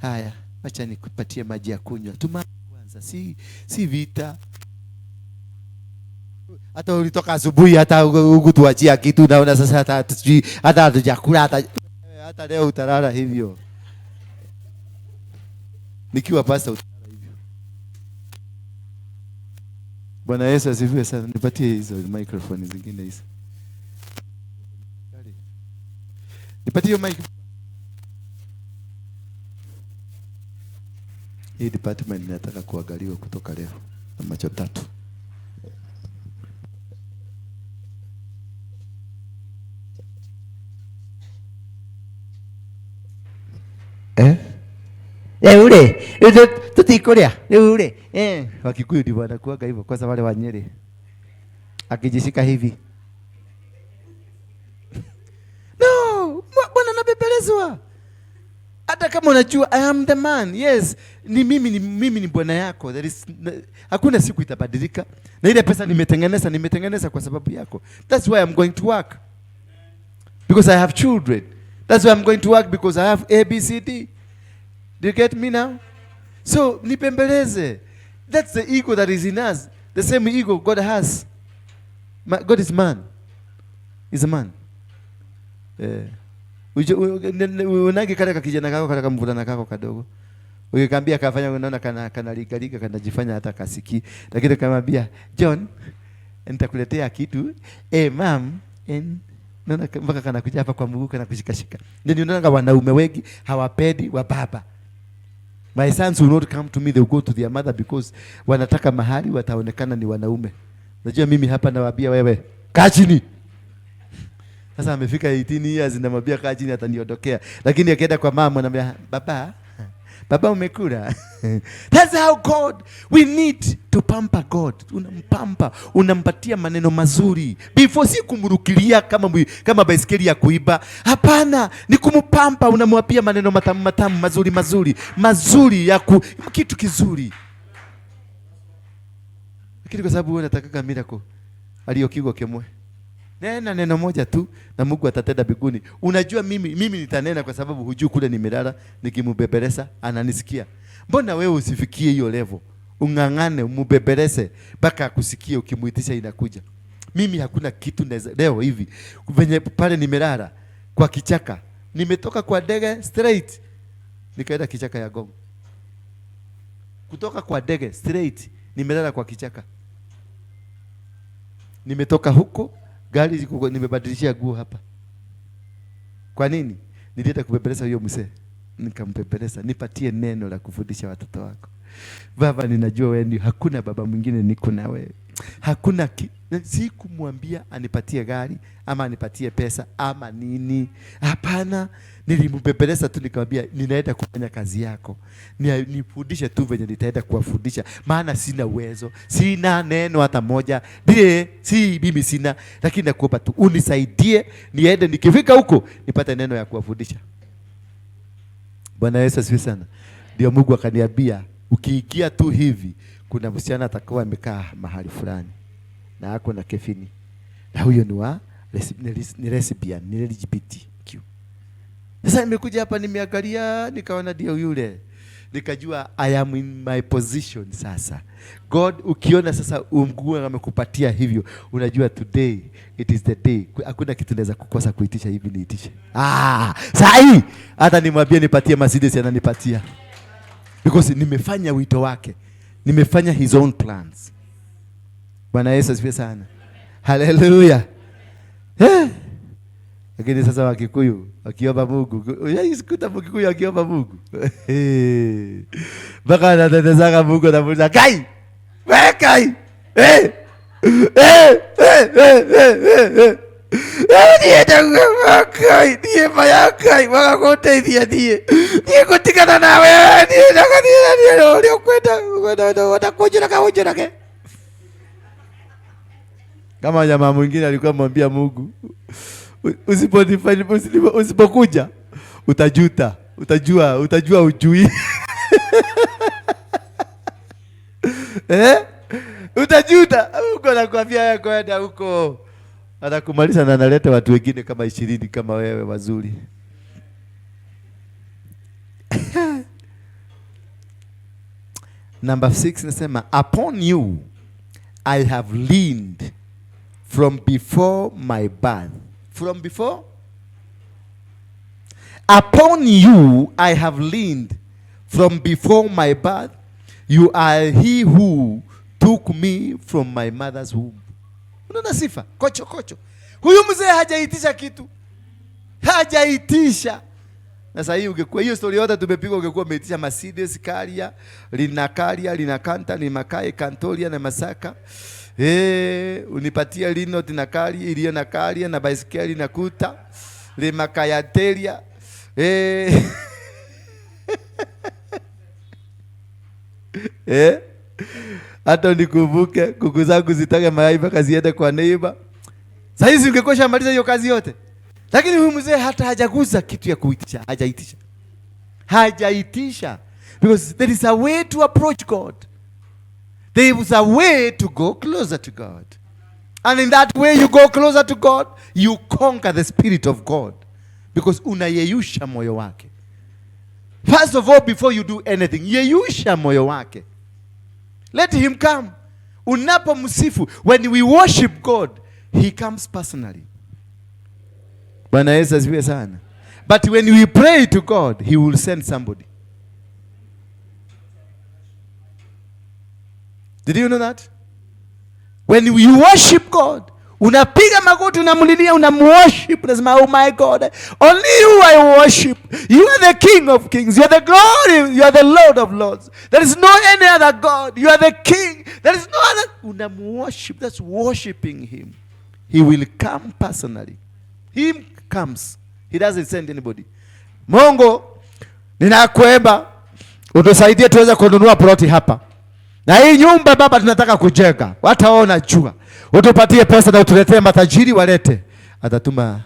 Haya, acha nikupatie maji ya kunywa. Tuma kwanza, si vita. Hata ulitoka asubuhi, hata hukutuachia kitu, naona sasa hata hatujakula, hata leo utalala hivyo. Nikiwa pasta utalala hivyo. Bwana Yesu asifiwe sana. Nipatie hizo microphone zingine hizo. Nipatie mic. Hii department nataka kuangaliwa kutoka leo na macho tatu. Ule tutikolia ule Wakikuyu ndivyo wanakuaga hivyo, kwa sababu wale wa Nyeri akijishika hivi no, bwana nabebelezwa. Hata kama unajua I am the man, yes, ni mimi ni bwana yako. Hakuna siku itabadilika. Na ile pesa nimetengeneza kwa sababu yako. That's why I'm going to work, because I have children. That's why I'm going to work, because I have ABCD. Do you get me now? So nipembeleze. That's the ego that is in us. The same ego God has. God is man. He's a man. Unangi kale kijana kako kale mvulana kako kadogo. Ukikambia kafanya, unaona kana liga kanajifanya hata kasiki. Lakini kamwambia John, nitakuletea kitu. Mom, naona mpaka kanakuja hapa kwa mguu kana kushikashika. Ndio unaona wanaume wengi hawapendi wa baba. My sons will not come to me, they will go to their mother, because wanataka mahali wataonekana ni wanaume. Unajua mimi hapa nawaambia wewe, kaa chini. Sasa amefika 18 years na mwambia kaa chini ataniondokea. Lakini akienda kwa mama anambia baba umekula. That's how God, we need to pamper God. Unampampa, unampatia maneno mazuri. Before si kumrukilia kama baisikeli ya kuiba. Hapana, ni kumpampa, unamwapia maneno matamu mazuri ya kitu kizuri. Lakini kwa sababu wewe unataka miracle aliyokigwa kemwe. Nena neno moja tu na Mungu atatenda mbinguni. Unajua mimi nitanena kwa sababu hujui kule nimelala nikimubebeleza ananisikia. Mbona wewe usifikie hiyo level? Ungangane umubebeleze mpaka akusikie, ukimuitisha inakuja. Mimi hakuna kitu leo hivi venye pale nimelala kwa kichaka. Nimetoka kwa ndege straight nikaenda kichaka ya Gong. Kutoka kwa ndege straight nimelala kwa kichaka. Nimetoka huko gari ziko, nimebadilishia nguo hapa. Kwa nini? Nilienda kubebeleza huyo mzee. Nikampepeleza, nipatie neno la kufundisha watoto wako. Baba, ninajua wewe hakuna baba mwingine niko na wewe. Hakuna si kumwambia anipatie gari ama anipatie pesa ama nini. Hapana, nilimbebeleza tu nikamwambia ninaenda kufanya kazi yako. Nifundishe tu venye nitaenda kuwafundisha, maana sina uwezo, sina neno hata moja. Si mimi sina, lakini nakuomba tu unisaidie niende, nikifika huko nipate neno ya kuwafundisha. Bwana Yesu asifiwe sana. Ndio Mungu akaniambia ukiingia tu hivi kuna msichana atakuwa amekaa mahali fulani na hako na kefini. Na huyo ni lesbian, ni LGBTQ. Sasa nimekuja hapa nimeangalia nikaona ndio yule. Nikajua I am in my position sasa. God ukiona sasa Mungu amekupatia hivyo, unajua today it is the day. Hakuna kitu naweza kukosa kuitisha hivi niitishe. Sahi hata nimwambie nipatie Mercedes ananipatia. Because nimefanya wito wake. Nimefanya his own plans. Bwana Yesu asifiwe sana. Hallelujah. Lakini sasa Wakikuyu wakiomba Mungu, unaisikia Mkikuyu akiomba Mungu. Baka anatetezanga Mungu na Mungu, kai! Wewe kai! Die takai, die mayakai, wakakote die kutikana na wewe, die ndio kwenda watakuja kaoje nake. Kama jamaa mwingine alikuwa amwambia Mungu, usipokuja utajuta, utajua ujui. Utajuta. Mungu anakuambia wewe kwenda huko. Anakumaliza na analeta watu wengine kama 20 kama wewe wazuri. Number 6 nasema, upon you I have leaned from before my birth. From before? Upon you I have leaned from before my birth. You are he who took me from my mother's womb. Unaona sifa? Kocho. Huyu mzee hajaitisha kitu. Hajaitisha. Na sasa hii ungekuwa hiyo story yote tumepiga, ungekuwa umeitisha Mercedes, Karia, Linakanta, Limakae, Kantoria na Masaka. Unipatia Linot na Kari, iliyo na Karia na baisikeli na kuta. Limakaya Teria. Hata nikumbuke kuku zangu zitake mayai mpaka ziende kwa neighbor. Sasa hizi ungekuwa shamaliza hiyo kazi yote. Lakini huyu mzee hata hajaguza kitu ya kuitisha, hajaitisha. Because there is a way to approach God. There is a way to go closer to God. And in that way you go closer to God, you conquer the spirit of God. Because unayeyusha moyo wake. First of all, before you do anything, yeyusha moyo wake. Let him come. Unapomsifu, when we worship God, he comes personally. Bwana Yesu asifiwe sana. But when we pray to God, he will send somebody. Did you know that? When we worship God, unapiga magoti, unamlilia, unamworship, unasema, oh my God, only you I worship. You are the King of Kings. You are the glory. You are the Lord of Lords. There is no any other God. You are the King. There is no other. Unamworship. That's worshiping him. He will come personally. He comes. He doesn't send anybody. Mungu, ninakuomba utusaidie tuweze kununua ploti hapa. Na hii nyumba Baba tunataka kujenga. Wataona jua. Utupatie pesa na utuletee matajiri walete. Atatuma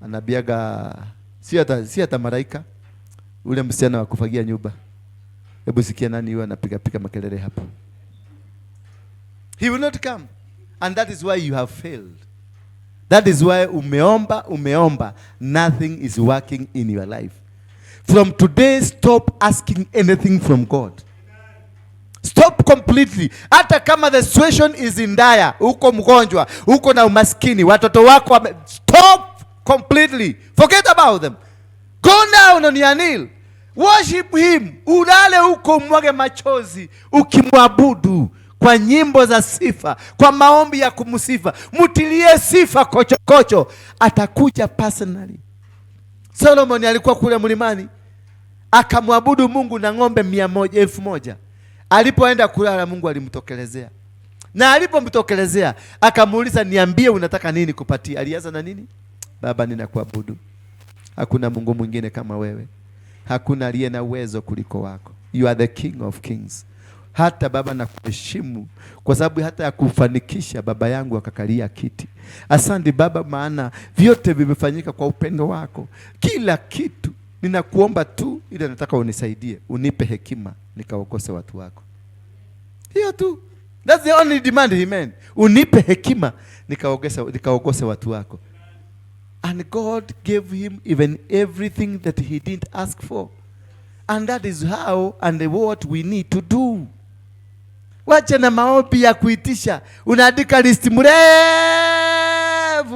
anabiaga si hata malaika. Ule msichana wa kufagia nyumba. Hebu sikia nani yeye anapiga makelele hapa. He will not come. And that is why you have failed. That is why umeomba, nothing is working in your life. From today, stop asking anything from God. Stop completely. Hata kama the situation is in dire, uko mgonjwa, uko na umaskini, watoto wako, stop completely. Forget about them. Go down on your knee. Worship him. Ulale uko mwage machozi, ukimwabudu kwa nyimbo za sifa, kwa maombi ya kumsifa. Mutilie sifa kocho. Atakuja personally. Solomon alikuwa kule mlimani, akamwabudu Mungu na ng'ombe 1,000. Alipoenda kulala Mungu alimtokelezea. Na alipomtokelezea akamuuliza, niambie unataka nini kupatia. Alianza na nini? Baba, ninakuabudu. Hakuna Mungu mwingine kama wewe. Hakuna aliye na uwezo kuliko wako. You are the King of Kings. Hata Baba nakuheshimu kwa sababu hata ya kufanikisha baba yangu akakalia kiti. Asante Baba, maana vyote vimefanyika kwa upendo wako. Kila kitu ninakuomba tu, ile nataka unisaidie, unipe hekima nikaokose watu wako. Hiyo tu. That's the only demand he meant. Unipe hekima nikaokose watu wako. And God gave him even everything that he didn't ask for. And that is how and what we need to do. Wacha na maombi ya kuitisha. Unaandika listi mrefu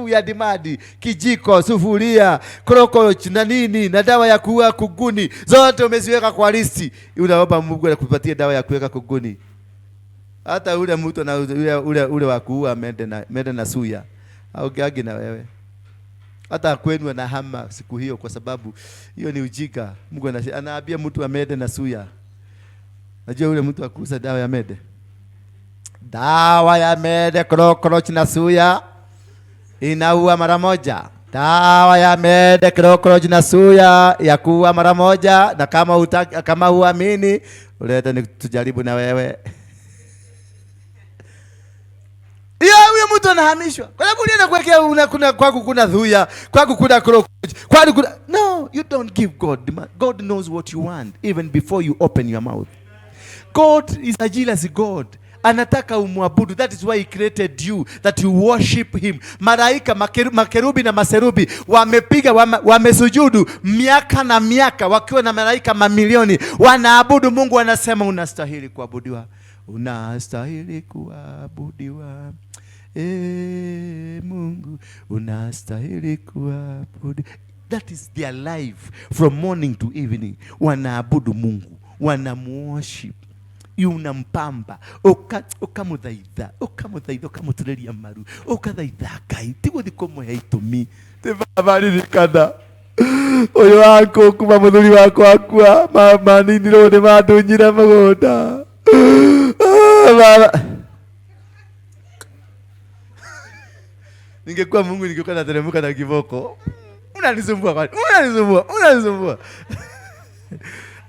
ya dimadi, kijiko, sufuria, kroko na nini, na dawa ya kuua kuguni. Zote umeziweka kwa listi. Unaomba Mungu akupatie dawa ya kuweka kuguni. Hata ule mtu na ule wa kuua mende na suya. Au gagi na wewe. Hata kwenu na hama siku hiyo kwa sababu hiyo ni ujika. Mungu anaambia mtu amede na suya. Najua ule mtu akuuza dawa ya mede. Dawa ya mede, kroch na suya. inaua mara moja. Dawa ya mede krokoji na suya ya kuua mara moja, na kama huamini ulete ni tujaribu na wewe. Huyo mtu anahamishwa. Kwa sababu ulienda kuwekea kwako kuna dhuya, kwako kuna krokoji, kwako kuna no, you don't give God. God knows what you want even before you open your mouth. God is a jealous God. Anataka umwabudu. That is why he created you, that you worship him. Malaika makerubi na maserubi wamepiga wamesujudu miaka na miaka, wakiwa na malaika mamilioni wanaabudu Mungu. Wanasema unastahili kuabudiwa, unastahili kuabudiwa, Mungu unastahili kuabudiwa. That is their life from morning to evening. Wanaabudu Mungu, wanamuworship. Unampamba ukamuthaitha ukamutureria maru ukathaitha Ngai tigo thikomo heitumi tebabaririkana uyu wako kuma muthuri wako akua mama nini rone mandunyira mugunda ningekuwa Mungu ningekuwa nateremka na kiboko unanisumbua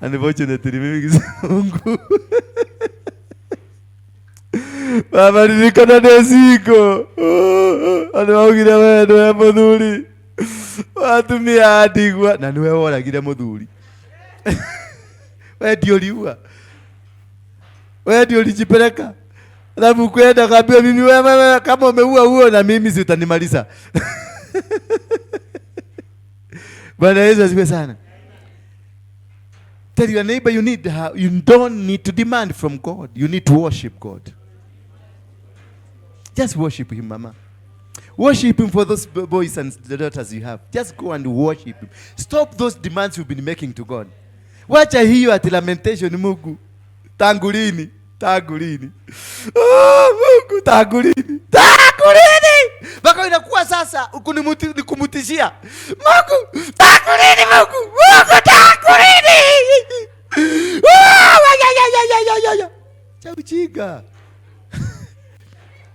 unfortunately mimi kizungu baba nilikana desiko anawagira wendo ya muthuri watumia adigwa na niwe woragira muthuri wewe ndio liua wewe ndio lijipeleka alafu kwenda kaambia mimi wewe kama umeua huo na mimi si utanimaliza. Bwana Yesu asifiwe sana. Tell your neighbor you don't need to demand from God. You need to worship God. Just worship him, mama. Worship him for those boys and the daughters you have. Just go and worship him. Stop those demands you've been making to God. Wacha hiyo ati lamentation Mungu. Tangulini. Mungu tangulini. Baka inakuwa sasa kumutishia. Mungu tangulini Mungu. Mungu tangulini. Cha ujinga.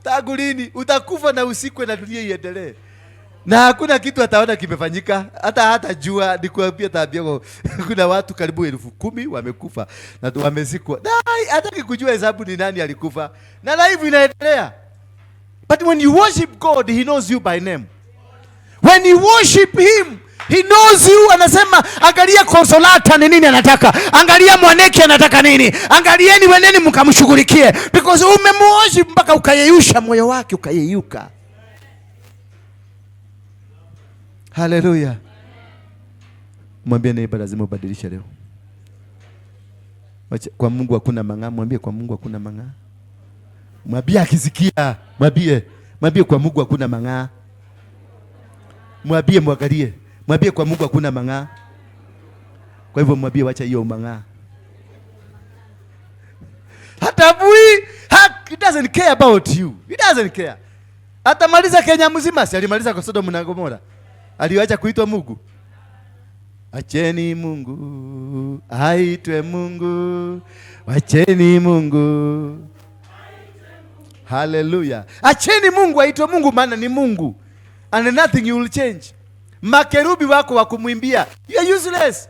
Tangulini utakufa na usikwe na dunia iendelee. Na hakuna kitu ataona kimefanyika. Hata jua nikuambia tabia kuna watu karibu 10,000 wamekufa na wamezikwa. Hataki kujua hesabu ni nani alikufa. Na life inaendelea. But when you worship God, he knows you by name. When you worship him, he knows you. Anasema angalia Consolata ni nini anataka. Angalia Mwaneki anataka nini. Angalieni weneni mkamshughulikie. Because umemuworship mpaka ukayeyusha moyo wake ukayeyuka. Hallelujah. Mwambie neighbor lazima ubadilishe leo. Kwa Mungu hakuna mang'aa. Mwambie kwa Mungu hakuna mang'aa. Mwambie akisikia. Mwambie kwa Mungu hakuna mang'aa. Mwambie mwangalie. Mwambie kwa Mungu hakuna mang'aa. Kwa hivyo mwambie wacha hiyo mang'aa. Hata he doesn't care about you. He doesn't care. Atamaliza Kenya mzima, si alimaliza kwa Sodom na Gomora. Aliwacha kuitwa Mungu. Acheni Mungu aitwe Mungu. Wacheni Mungu. Hallelujah. Acheni Mungu aitwe Mungu, maana ni Mungu. And nothing you will change. Makerubi wako wakumwimbia. You are useless.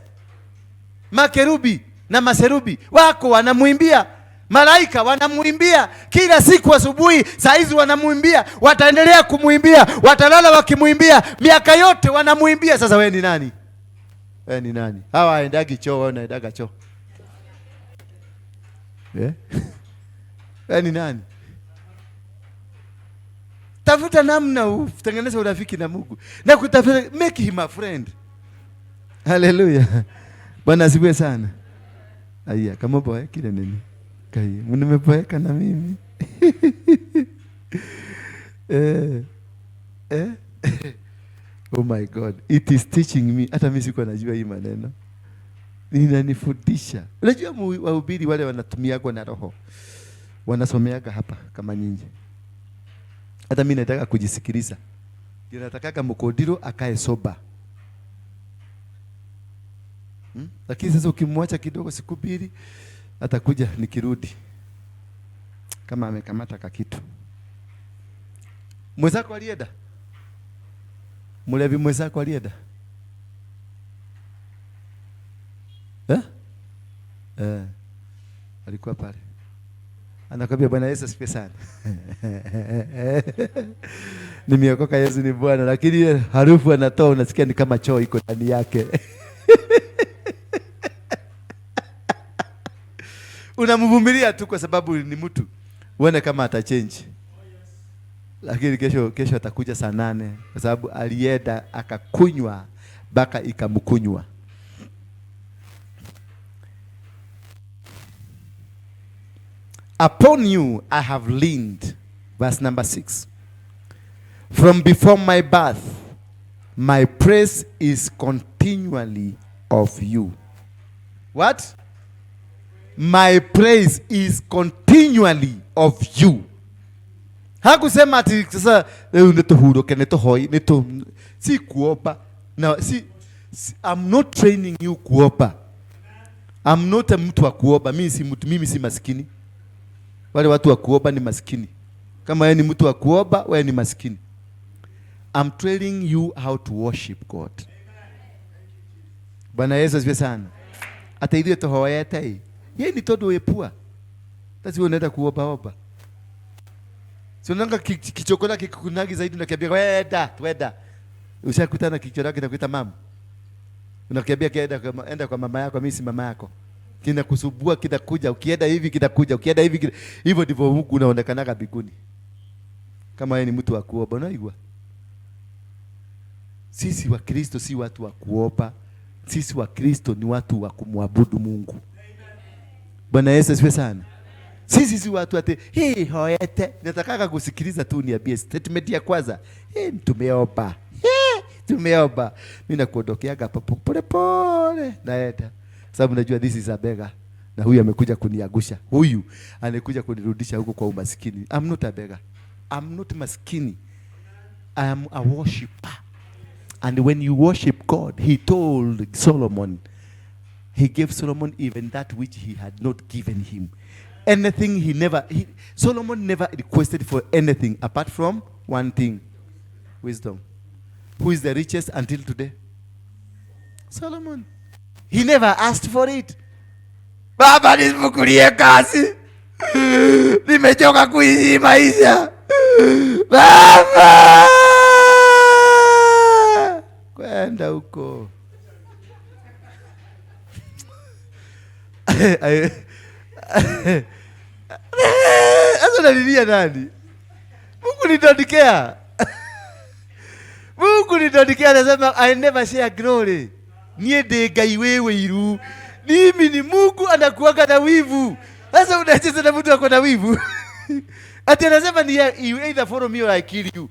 Makerubi na maserubi wako wanamwimbia. Malaika wanamwimbia kila siku asubuhi, saa hizi wanamwimbia, wataendelea kumwimbia, watalala wakimwimbia, miaka yote wanamwimbia. Sasa wewe ni nani? Wewe ni nani? Hawa aendagi choo, wewe unaendaga choo. Wewe ni nani? Tafuta namna utengeneze urafiki na Mungu. Na kutafuta, make him a friend. Hallelujah. Bwana asifiwe sana. Aya, kama boye kile nini? Kai, mnimepoeka na mimi. Oh my God, it is teaching me. Hata mimi siko najua hii maneno. Ninanifundisha. Unajua wahubiri wale wanatumiaga na roho. Wanasomeaga hapa kama nyinyi. Hata mimi nataka kujisikiliza. Ndio nataka mkodiro akae soba. Lakini sasa ukimwacha kidogo siku mbili atakuja nikirudi kama amekamata kakitu. Mwenzako alienda? Mlevi mwenzako alienda? Alikuwa pale. Anakwambia Bwana Yesu asifiwe sana. Nimeokoka, Yesu ni Bwana, lakini harufu anatoa unasikia ni kama choo iko ndani yake. Unamvumilia tu kwa sababu ni mtu. Uone kama atachange. Lakini kesho atakuja saa 8 kwa sababu alienda akakunywa baka ikamkunywa. Upon you I have leaned. Verse number 6. From before my birth, my praise is continually of you. What? My praise is continually of you. Hakusema ati sasa neto huroke neto hoi neto si kuopa. Now I'm not training you kuopa. I'm not a mtu wa kuopa. Mimi si maskini. Wale watu wa kuoba ni maskini. Kama wewe ni mtu wa kuoba, wewe ni maskini. I'm training you how to worship God. Bwana Yesu asifiwe sana. Hata ile tohoa yake. Yeye ni todo epua. Tasi unaenda kuoba. Sio nanga kichokora kikunagi zaidi unakiambia weda. Ushakutana kichokora kinakuita mama. Unakiambia enda kwa mama yako, mimi si mama yako. Kinakusubua kitakuja, ukienda hivi kitakuja, ukienda hivi hivyo ndivyo huku unaonekana biguni. Kama yeye ni mtu wa kuoba, unaigwa. Sisi wa Kristo si watu wa kuoba. Sisi wa Kristo ni watu wa kumwabudu Mungu. Bwana Yesu asifiwe sana. Sisi si watu ate hoete. Nataka kusikiliza tu niambie statement ya kwanza. Tumeomba. Tumeomba. Mimi nakuondokeaga pole naenda. Sababu najua this is a beggar. Na huyu amekuja kuniagusha. Huyu anakuja kunirudisha huko kwa umaskini. I'm not a beggar. I'm not maskini. I am a worshipper. And when you worship God, he told Solomon, he gave Solomon even that which he had not given him. Anything Solomon never requested for anything apart from one thing. Wisdom. Who is the richest until today? Solomon. He never asked for it. Baba nifukulie kazi. Nimechoka kuishi maisha. Baba! Kwenda huko. Asa nalilia nani? Mungu nitondikea. Mungu nitondikea anasema I never share glory. Niende Ngai wewe iru. Mimi ni Mungu anakuaga na wivu. Sasa unacheza na mtu ako na wivu. Ati anasema ni you either follow me or I kill you.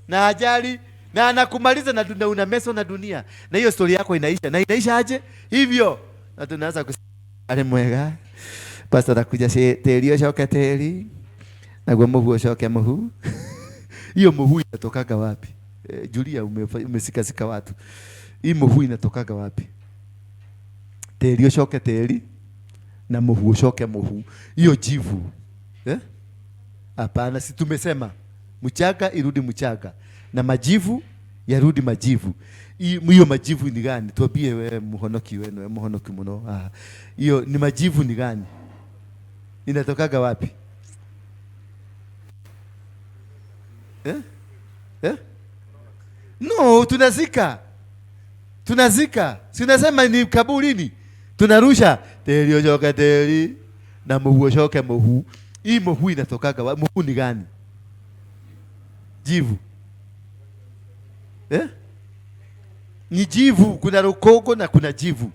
Na ajali na anakumaliza na una meso na dunia. Na hiyo story yako inaisha. Na inaisha aje? Hivyo. Na tunaanza kusema mwega. Pastor anakuja teri oshoke teri. Na gwa muhu oshoke muhu. Hiyo muhu inatokaga wapi? Julia umesikasika watu. Hii muhu inatokaga wapi? Teri oshoke teri na muhu oshoke muhu. Hiyo jivu. Hapana, si tumesema mchanga irudi mchanga na majivu yarudi majivu. Hiyo majivu ni gani? Tuambie wewe muhonoki wenu, muhonoki muno. Hiyo ni majivu ni gani? Inatokaga wapi? No, tunazika. Si unasema ni kaburini. Tunarusha teri oshoke teri na muhu oshoke muhu. Hii muhu inatokaga wapi? Muhu ni gani? Jivu. Ni jivu, kuna rukogo na kuna jivu.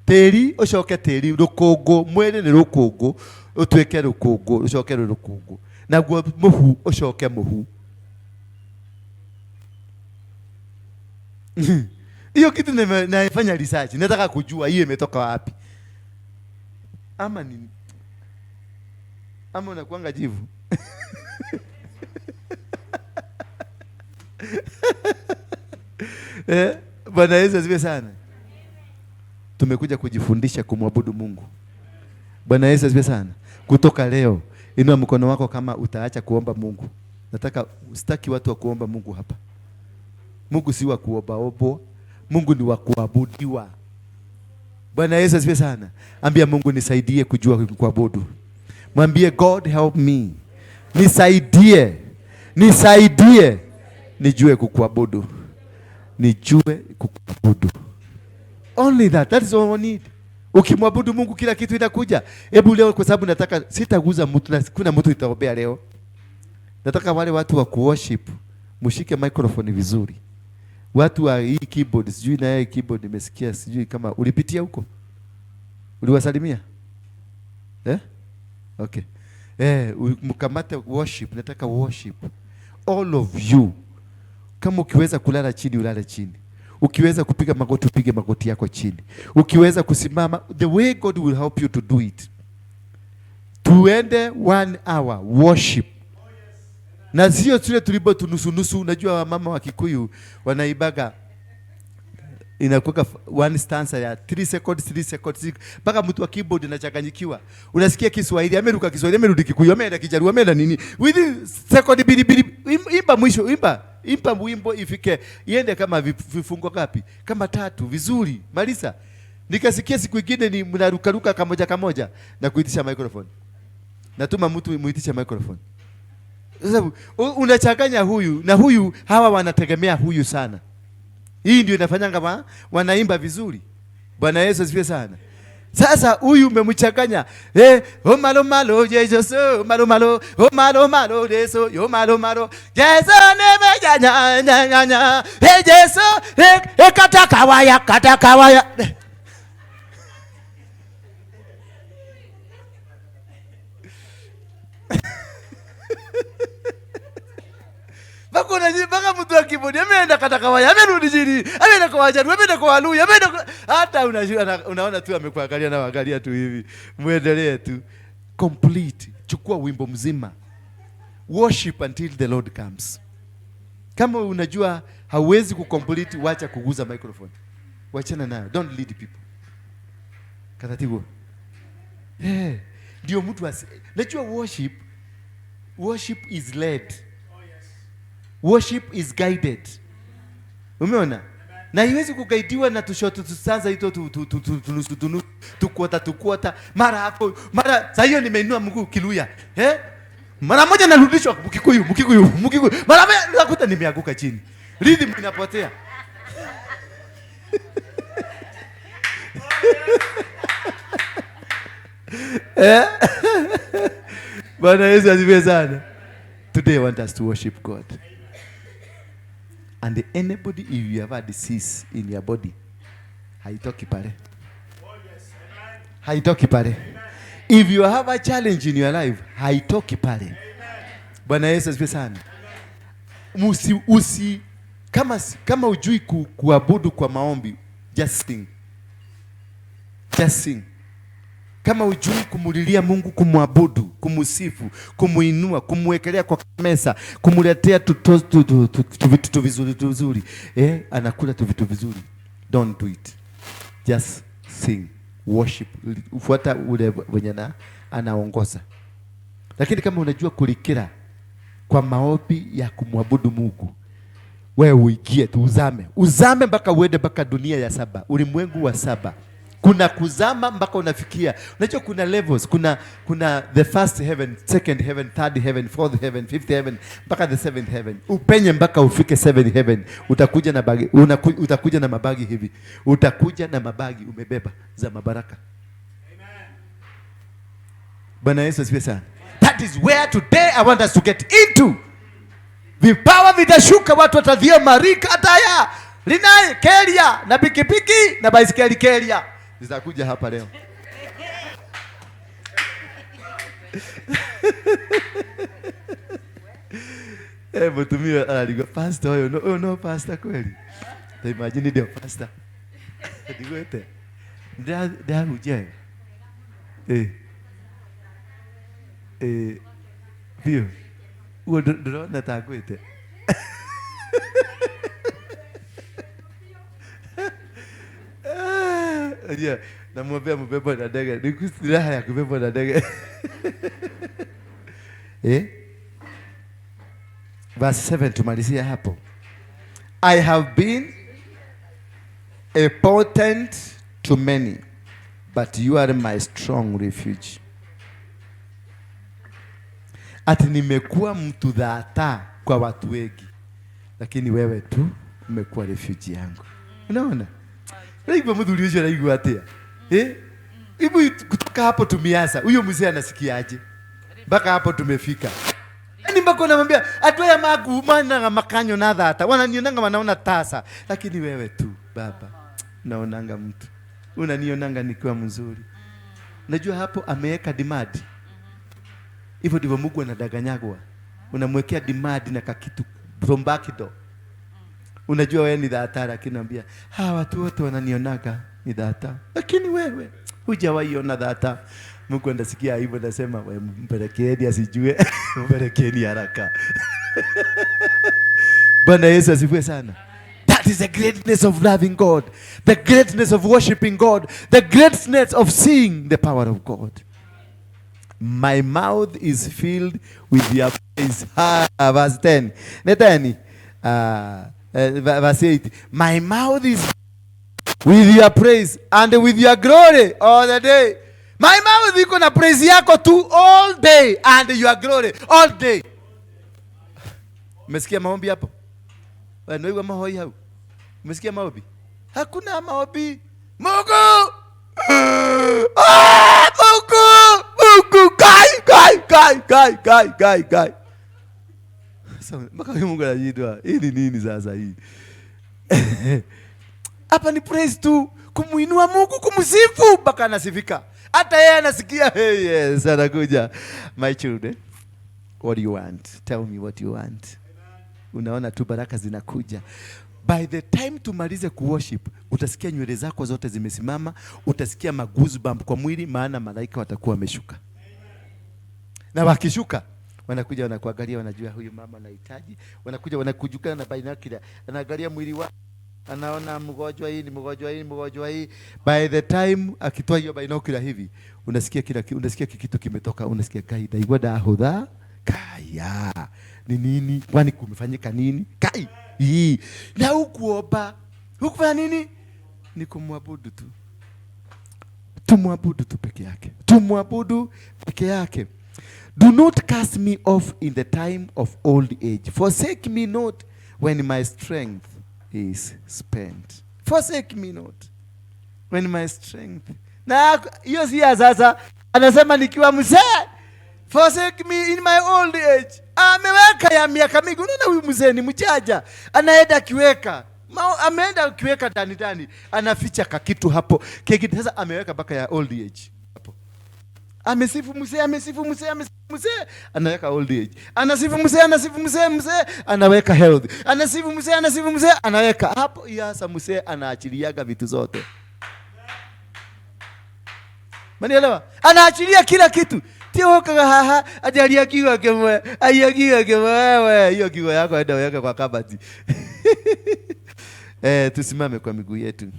Teri oshoke teri, rukogo mwene ni rukogo, utweke rukogo, oshoke rukogo. Na gwa muhu oshoke muhu. Hiyo kitu naifanya research, nataka kujua hiyo imetoka wapi. Ama unakuanga jivu. Bwana Yesu asifiwe sana. Tumekuja kujifundisha kumwabudu Mungu. Bwana Yesu asifiwe sana. Kutoka leo inua mkono wako kama utaacha kuomba Mungu. Sitaki watu wa kuomba Mungu hapa. Mungu si wa kuomba. Mungu ni wa kuabudiwa. Bwana Yesu asifiwe sana. Ambia Mungu nisaidie kujua kuabudu. Mwambie God help me. Nisaidie nijue kukuabudu. Only that is all we need. Ukimwabudu Mungu kila kitu inakuja. Hebu leo kwa sababu sitaguza mtu na kuna mtu itaombea leo. Nataka wale watu wa worship mshike microphone vizuri. Watu wa hii keyboard, sijui na hii keyboard nimesikia, sijui kama ulipitia huko. Uliwasalimia? Okay. Mkamate worship, nataka worship. All of you. Kama ukiweza kulala chini, ulale chini. Ukiweza kupiga magoti, upige magoti yako chini. Ukiweza kusimama, the way God will help you to do it. Tuende 1 hour worship. Na sio tule tulibo tunusu. Unajua mama wa Kikuyu wanaibaga inakuwa one stanza ya 3 seconds mpaka mtu wa keyboard anachanganyikiwa. Unasikia Kiswahili ameruka Kiswahili, amerudi Kikuyu, ameenda Kijaruo, ameenda nini, within second bili imba mwisho, imba wimbo ifike iende kama vifungo ngapi, kama 3 vizuri malisa. Nikasikia siku nyingine ni mnaruka kamoja na kuitisha microphone. Natuma mtu muitisha microphone. Sasa unachanganya huyu na huyu, hawa wanategemea huyu sana. Hii ndio inafanya kama wanaimba vizuri. Bwana Yesu asifiwe sana. Sasa huyu umemchanganya. O malo Jesus, o malo Yesu, yo malo. Yesu nya. Yesu katakawaya. Baka mtu wa keyboard ameenda katakawaya, amerudi chini, ameenda kwa Wajaruo, ameenda kwa Waluya, hata unaona tu amekuangalia na waangalia tu hivi. Muendelee tu. Complete. Chukua wimbo mzima. Worship until the Lord comes. Kama unajua hauwezi kucomplete, wacha kuguza microphone. Wachana nayo. Don't lead people. Katatibu. Ndio mtu najua worship is led. Worship is guided. Umeona? Na haiwezi kugaidiwa na tusanza hito tukuota mara sasa hiyo nimeinua mguu Kiluya. Mara moja narudishwa Mkikuyu. Mara moja nakuta nimeanguka chini. Rhythm inapotea. Bwana Yesu asifiwe sana. Today I want us to worship God. And anybody, if you have a disease in your body, haitoki pale. Haitoki pale. If you have a challenge in your life, haitoki pale. Bwana Yesu asifiwe sana. Kama ujui kuabudu kwa maombi, just sing. Kama ujui kumulilia Mungu, kumwabudu, kumusifu, kumuinua, kumwekelea kwa mesa, kumuletea vitu vizuri. Anakula vitu vizuri. Don't do it. Just sing, worship. Ufuata ule wenye anaongoza. Lakini kama unajua kulikira kwa maombi ya kumwabudu Mungu, wewe uigie tu, uzame mpaka uende mpaka dunia ya 7, ulimwengu wa 7. Kuna kuzama mpaka unafikia. Unajua kuna levels, kuna the first heaven, second heaven, third heaven, fourth heaven, fifth heaven, mpaka the seventh heaven. Upenye mpaka ufike seventh heaven. Utakuja na mabagi hivi. Utakuja na mabagi umebeba za mabaraka. Amen. Bwana Yesu asifiwe sana. That is where today I want us to get into. Vipawa vitashuka, watu watadhia marika ataya. Linai kelia na pikipiki na baisikeli kelia zitakuja hapa leo. Mtumio aligo pastor no pastor kweli. Imagine ndio pastor. Digwete. Ndio uje. Bio. Uo na tagwete. Yeah, na mbeba na ndege. Nikustiraha ya kubeba na ndege. Verse 7 tumalizia hapo. I have been a portent to many, but you are my strong refuge. Ati nimekuwa mtu dhata kwa watu wengi, lakini wewe tu umekuwa refuge yangu. Unaona? Hivyo mdhuri hiyo anaigua atia. Hivyo kutoka hapo tumiasa. Huyo mzee anasikiaje? Mpaka hapo tumefika. Yaani mpaka namwambia atoya magu mana makanyo na dhata. Wananionanga wanaona tasa, lakini wewe tu baba naonanga mtu. Unanionanga nikiwa mzuri. Najua hapo ameweka dimadi. Hivyo ndivyo Mungu anadanganyagwa. Unamwekea dimadi na kakitu from back door. Unajua wewe ni dhata, lakini naambia hawa watu wote wananionaga ni dhata, lakini wewe hujawahi ona dhata. Mungu anasikia hivyo, anasema wewe mpelekeeni asijue. Mpelekeeni haraka. Bwana Yesu asifiwe sana. That is the greatness of loving God, the greatness of worshiping God, the greatness of seeing the power of God. My mouth is filled with your praise. Verse 10. Netani. Verse 8. My mouth is with your praise and with your glory all the day. My mouth iko na praise yako tu all day and your glory all day. Umesikia maombi hapo? Wewe mahoi hao. Umesikia maombi? Hakuna maombi. Mungu! Mungu! Kai. Sasa mpaka Mungu anajidwa. Hii ni nini sasa hii? Hapa ni praise tu, kumuinua Mungu, kumsifu mpaka anasifika. Hata yeye anasikia, hey, yes, anakuja. My children, what do you want? Tell me what you want. Unaona tu baraka zinakuja. By the time tumalize kuworship, utasikia nywele zako zote zimesimama, utasikia maguzbump kwa mwili, maana malaika watakuwa wameshuka. Na wakishuka, wanakuja wanakuangalia, wanajua huyu mama anahitaji. Wanakuja wanakujukana na binocular, anaangalia mwili wako. Anaona mgonjwa hii, ni mgonjwa hii. By the time akitoa hiyo binocular hivi, unasikia unasikia kitu kimetoka, unasikia kaida igwada hodha kaya. Ni nini? Kwani kumefanyika nini? Kai. Hii. Na hukuomba. Hukufanya nini? Ni kumwabudu tu. Tumwabudu tu peke yake. Tumwabudu peke yake. Do not cast me off in the time of old age. Forsake me not when my strength is spent. Forsake me not when my strength. Na hiyo si sasa anasema nikiwa mzee. Forsake me in my old age. Ameweka ya miaka mingi. Unaona huyu mzee ni mchaja. Anaenda kiweka. Ameenda kiweka ndani. Anaficha kakitu hapo. Kikitu sasa ameweka mpaka ya old age. Hapo. Amesifu mzee, anaweka old age. Anasifu mzee, anaweka health. Anasifu mzee, anaweka hapo. Yasa mzee anaachiliaga vitu zote. Manielewa? Anaachilia kila kitu. Tio kaka ajalia kiwa kemwe, ayagiwa kemwe, hiyo kiwa yako aenda weka kwa kabati. Tusimame kwa miguu yetu.